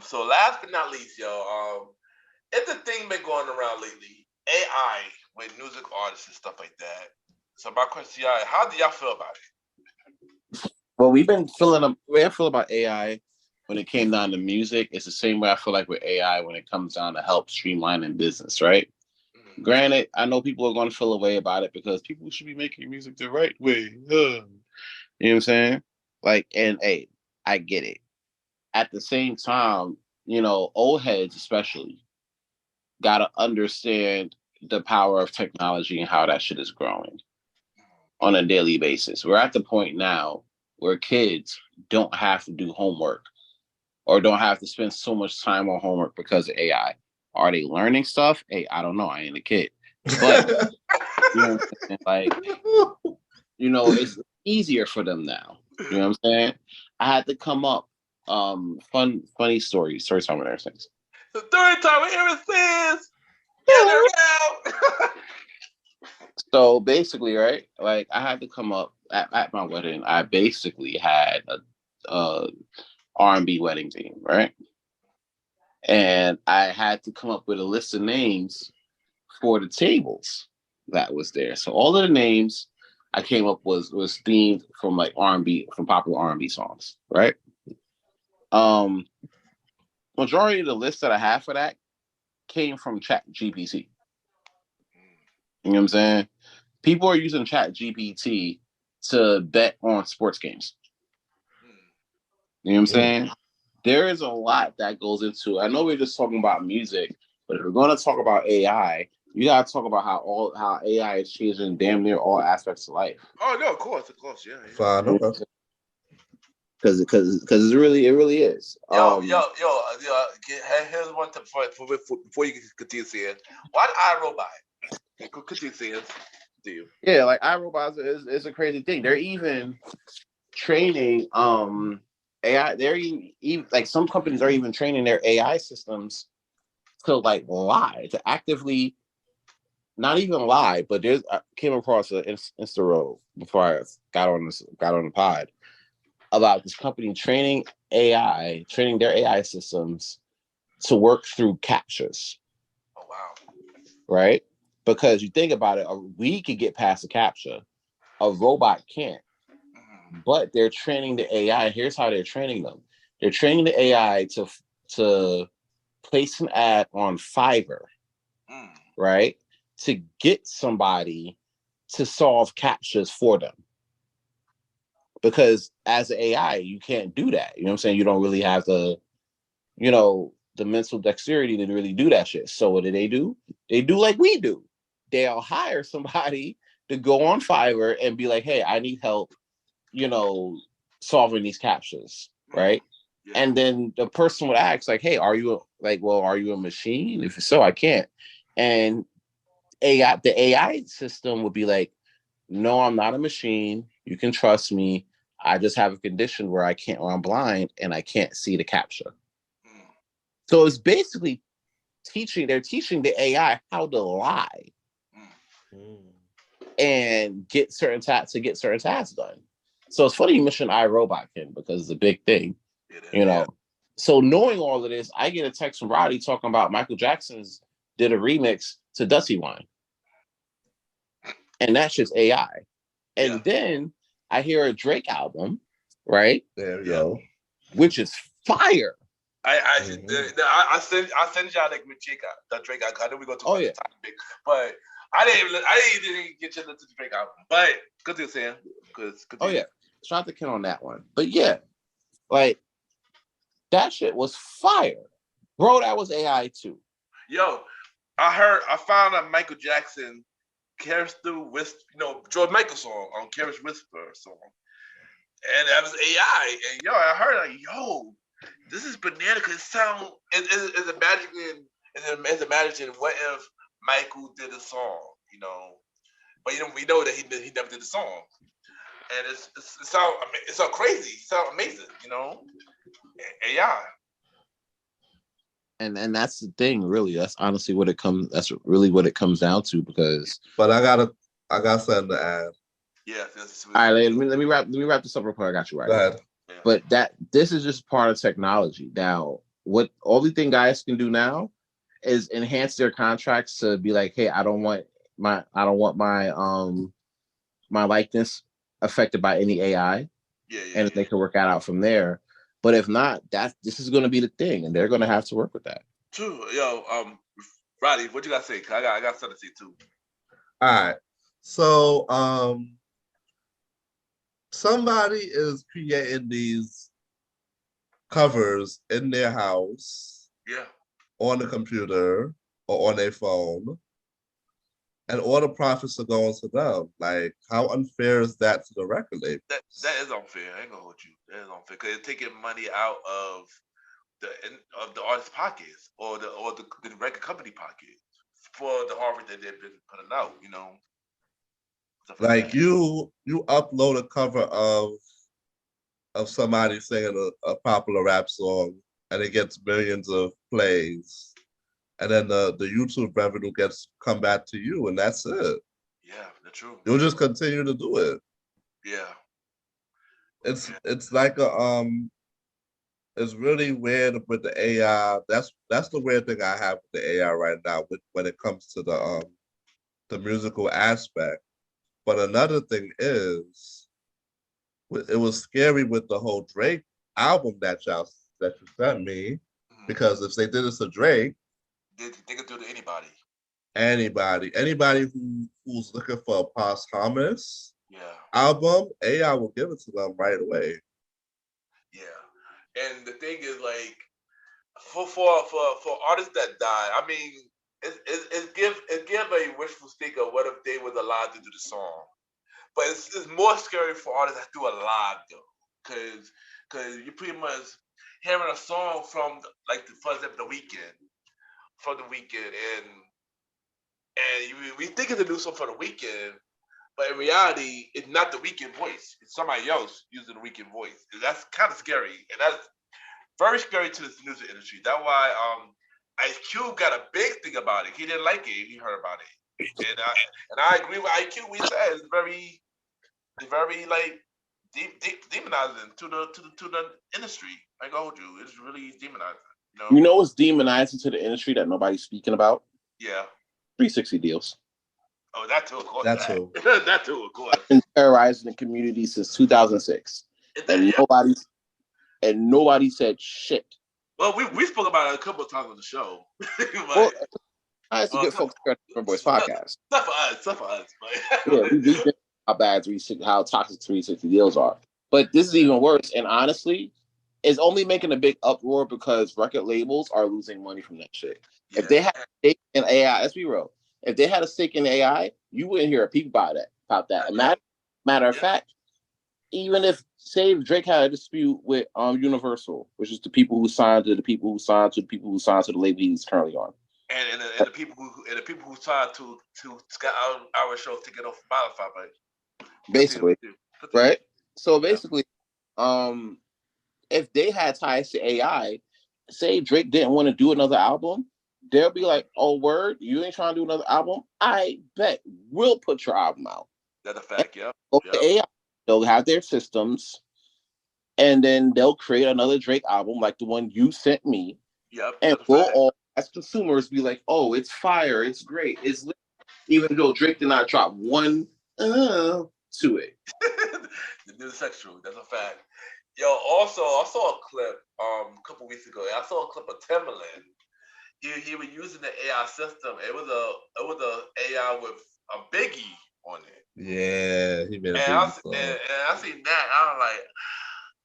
So last but not least, yo, it's a thing been going around lately. AI with music artists and stuff like that. So my question, y'all, how do y'all feel about it? Well, the way I feel about AI when it came down to music, it's the same way I feel like with AI when it comes down to help streamlining business, right? Mm-hmm. Granted, I know people are going to feel a way about it because people should be making music the right way. You know what I'm saying? And hey, I get it. At the same time, old heads especially got to understand the power of technology and how that shit is growing on a daily basis. We're at the point now where kids don't have to do homework or don't have to spend so much time on homework because of AI. Are they learning stuff? Hey, I don't know. I ain't a kid. But, it's easier for them now. You know what I'm saying? I had to come up, funny story time with everything. The third time we ever says, get around. So basically, right? I had to come up at my wedding. I basically had a R&B wedding theme, right? And I had to come up with a list of names for the tables that was there. So all of the names I came up was themed from R&B, from popular R&B songs, right? Majority of the list that I have for that came from ChatGPT. You know what I'm saying? People are using ChatGPT to bet on sports games. You know what I'm saying? There is a lot that goes into. I know we're just talking about music, but if we're going to talk about AI, you got to talk about how AI is changing damn near all aspects of life. Oh no, of course, yeah. Fine, okay. Because it really is. Here's one tip before you continue saying. Why iRobot? Continue saying. Do you? Yeah, iRobot is a crazy thing. They're even training AI. They're even some companies are even training their AI systems to like lie, to actively not even lie, but I came across an Insta reel before I got on the pod about this company training their AI systems to work through captures. Oh wow! Right? Because you think about it, we could get past a capture, a robot can't. But they're training the AI. Here's how they're training them: they're training the AI to place an ad on Fiverr, right? To get somebody to solve captures for them. Because as an AI, you can't do that. You know what I'm saying? You don't really have the mental dexterity to really do that shit. So what do? They do like we do. They'll hire somebody to go on Fiverr and be like, hey, I need help, solving these captures, right? Yeah. And then the person would ask, like, hey, are you a machine? If so, I can't. And the AI system would be like, no, I'm not a machine. You can trust me. I just have a condition where I'm blind and I can't see the capture. So it's basically they're teaching the AI how to lie and get certain tasks done. So it's funny you mentioned iRobot, Ken, because it's a big thing, So knowing all of this, I get a text from Roddy talking about Michael Jackson's did a remix to Dusty Wine. And that's just AI. And then I hear a Drake album, right? There we go. Which is fire. I send y'all the Drake album. I know we're gonna talk about the topic, but I didn't get you to the Drake album. But good to Sam. Shout out to Ken on that one. But yeah, like that shit was fire, bro. That was AI too. Yo, I found a Michael Jackson Careless Whisper, George Michael song on Careless Whisper song, and that was AI. And I heard like, this is banana because it's imagining what if Michael did a song, but we know that he never did the song, and it sound crazy, it sound amazing, AI. And that's the thing, really. That's honestly what it comes. That's really what it comes down to. Because, but I got something to add. Yeah. All right, let me wrap this up real quick. I got you right. Go ahead. But this is just part of technology. Now, what only thing guys can do now is enhance their contracts to be like, hey, I don't want my my likeness affected by any AI. And they can work that out from there. But if not, this is going to be the thing, and they're going to have to work with that. True. Roddy, what you got to say? I got something to say too. All right. So, somebody is creating these covers in their house, on the computer or on their phone, and all the profits are going to them. Like, how unfair is that to the record label? That is unfair. I ain't gonna hold you. That is unfair because it's taking money out of the artist's pockets or the record company pockets for the hard work that they've been putting out. Like you upload a cover of somebody singing a popular rap song and it gets millions of plays, and then the YouTube revenue come back to you, and that's it. Yeah, that's true. You'll just continue to do it. Yeah. It's like it's really weird with the AI. That's the weird thing I have with the AI right now when it comes to the musical aspect. But another thing is, it was scary with the whole Drake album that you sent me, because if they did this to Drake, they could do it to anybody. Anybody who's looking for a posthumous album, AI will give it to them right away. Yeah, and the thing is, like, for artists that die, I mean, it give a wishful think of what if they was allowed to do the song. But it's more scary for artists that do it live though, because you pretty much hearing a song from for example the weekend, and we think it's a new song for the weekend, but in reality it's not the weekend voice. It's somebody else using the weekend voice. And that's kind of scary, and that's very scary to the music industry. That's why Ice Cube got a big thing about it. He didn't like it. He heard about it, and I agree with IQ. We said it's very like demonizing to the industry. Like I told you, it's really demonizing. You know what's demonizing to the industry that nobody's speaking about? Yeah. 360 deals. Oh, that too, of course. That too. That too, of course. Been terrorizing the community since 2006, and nobody said shit. Well, we spoke about it a couple of times on the show. Well, it's a good folks here at the Boyz podcast. Stuff for us. But Yeah, we think how toxic 360 deals are. But this is even worse. And honestly, it's only making a big uproar because record labels are losing money from that shit. Yeah. If they had a stake in AI, let's be real. If they had a stake in AI, you wouldn't hear a peep about that. Matter of fact, even if say Drake had a dispute with Universal, which is the people who signed to the people who signed to the people who signed to the label he's currently on. And the people who tried to Scott our show to get off Spotify, but basically, right? So basically, if they had ties to AI, say Drake didn't want to do another album, they'll be like, "Oh, word, you ain't trying to do another album? I bet we'll put your album out." That's a fact, yeah. AI, they'll have their systems, and then they'll create another Drake album like the one you sent me. Yep. And we'll all, as consumers, be like, "Oh, it's fire, it's great, it's lit," even though Drake did not drop one to it. The new sexual, that's a fact. Yo, also, I saw a clip a couple weeks ago. I saw a clip of Timbaland. He was using the AI system. It was a AI with a Biggie on it. Yeah, he made a and I seen that. I was like,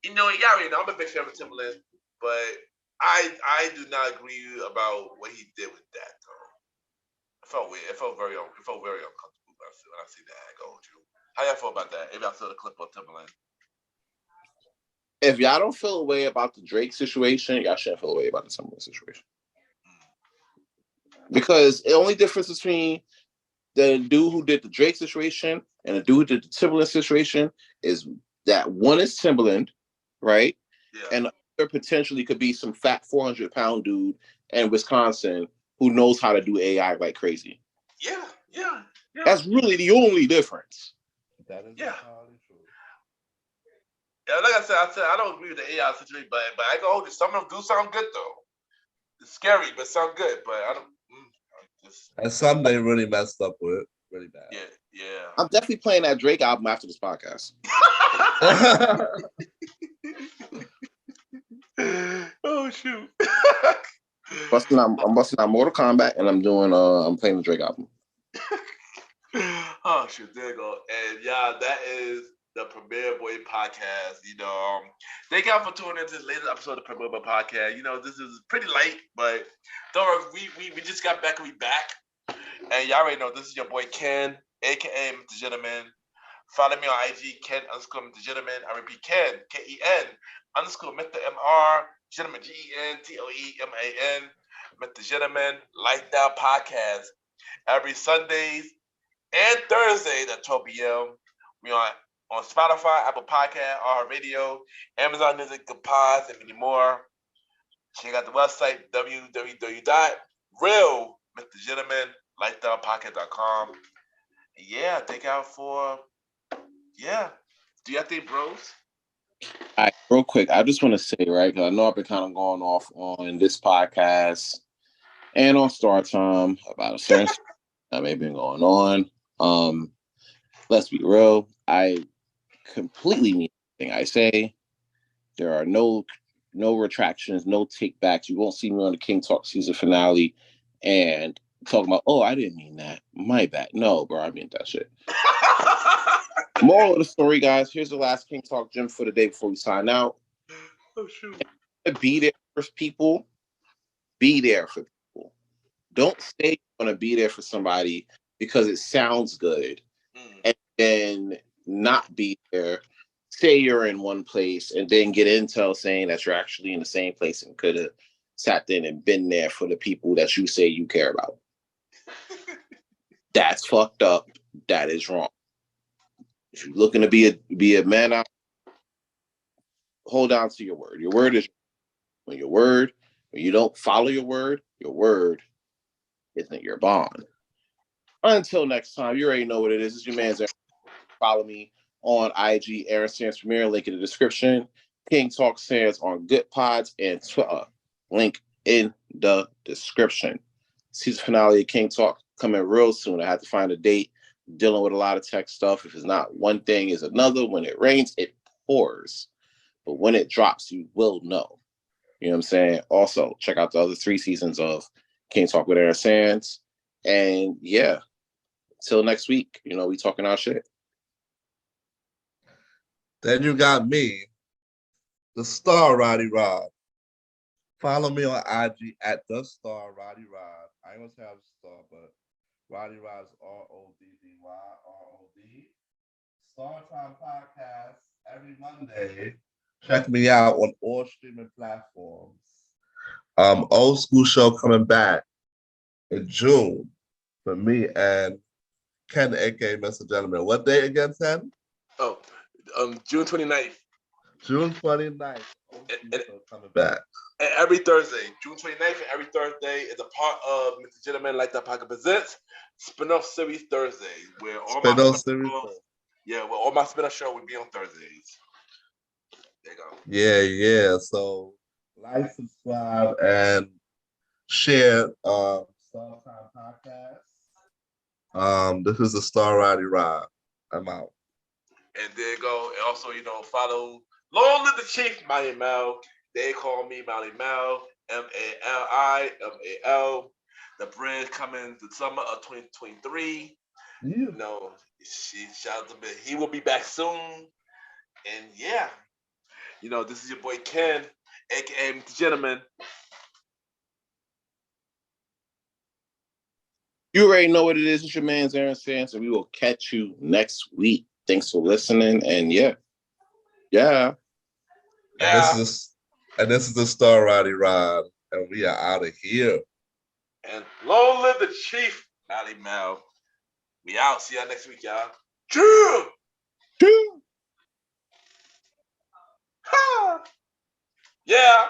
y'all already know I'm a big fan of Timbaland, but I do not agree about what he did with that though. It felt weird. It felt very uncomfortable when I see that. I go with you. How y'all feel about that? If y'all saw the clip of Timbaland. If y'all don't feel a way about the Drake situation, y'all shouldn't feel a way about the Timbaland situation. Because the only difference between the dude who did the Drake situation and the dude who did the Timbaland situation is that one is Timbaland, right? Yeah. And the other potentially could be some fat 400-pound dude in Wisconsin who knows how to do AI like crazy. Yeah. That's really the only difference. That is entirely true. Yeah, like I said, I don't agree with the AI situation, but I go hold it. Some of them do sound good though. It's scary, but sound good. But I don't. And some they really messed up with, really bad. Yeah. I'm definitely playing that Drake album after this podcast. Oh shoot! I'm busting out Mortal Kombat, and I'm playing the Drake album. Oh shoot! There you go. And yeah, that is the Premier Boy podcast. Thank y'all for tuning into this latest episode of the Premier Boy podcast. This is pretty late, but don't worry, we just got back and we back. And y'all already know this is your boy Ken, aka Mr. Gentleman. Follow me on IG, Ken _Mr. Gentleman. I repeat, Ken, KEN _ Mr. MR, Gentleman, GENTOEMAN, Mr. Gentleman Lifestyle Podcast. Every Sundays and Thursdays at 12 p.m. We on Spotify, Apple Podcast, iHeartRadio, Amazon Music, Good Pods, and many more. Check out the website, www.realmrgentlemanlifestylepodcast.com. Yeah, take out for, do y'all think, bros? All right, real quick, I just want to say, right, because I know I've been kind of going off on this podcast and on Star Time about a certain that may have been going on. Let's be real. I completely mean everything I say. There are no retractions, no takebacks. You won't see me on the King Talk season finale and talking about, "Oh, I didn't mean that. My bad." No, bro, I mean that shit. Moral of the story, guys. Here's the last King Talk gym for the day before we sign out. Oh, shoot. Be there for people. Be there for people. Don't say you're going to be there for somebody because it sounds good and then not be there. Say you're in one place and then get intel saying that you're actually in the same place and could have sat there and been there for the people that you say you care about. That's fucked up. That is wrong. If you're looking to be a man out, hold on to your word. Your word is when your word When you don't follow your word isn't your bond. Until next time, you already know what it is. It's your man's Aaron. Follow me on IG, Aaron Sands Premier, link in the description. King Talk Sands on Good Pods and Twitter, link in the description. Season finale of King Talk coming real soon. I had to find a date. Dealing with a lot of tech stuff. If it's not one thing, is another. When it rains, it pours. But when it drops, you will know. You know what I'm saying? Also, check out the other 3 seasons of King Talk with Aaron Sands. And yeah, till next week, we talking our shit. Then you got me, the star Roddy Rod. Follow me on IG at the star Roddy Rod. I ain't gonna say I'm a star, but Roddy Rod's RODDY ROD. Star Time Podcast every Monday. Check me out on all streaming platforms. Old school show coming back in June for me and Ken, aka Mr. Gentleman. What day again, Ken? Oh, June 29th. June 29th. Old school show coming back. And every Thursday, June 29th, and every Thursday is a part of Mr. Gentleman Like That Pocket Presents Spinoff Series Thursdays, where all my spinoff show will be on Thursdays. There you go. Yeah. So like, subscribe, and share Star Time Podcast. This is the Star Roddy Rod. I'm out. And there you go. And also, follow Long Live the Chief, Malimal. They call me Malimal, Malimal. The bridge coming the summer of 2023. Yeah. Shout out to him. He will be back soon. And yeah, this is your boy Ken, aka Mr. Gentleman. You already know what it is. It's your man's Aaron Sands, and we will catch you next week. Thanks for listening, and yeah. And this is the Star Roddy Rod, and we are out of here. And long live the Chief, Malimal. We out. See y'all next week, y'all. True. Yeah.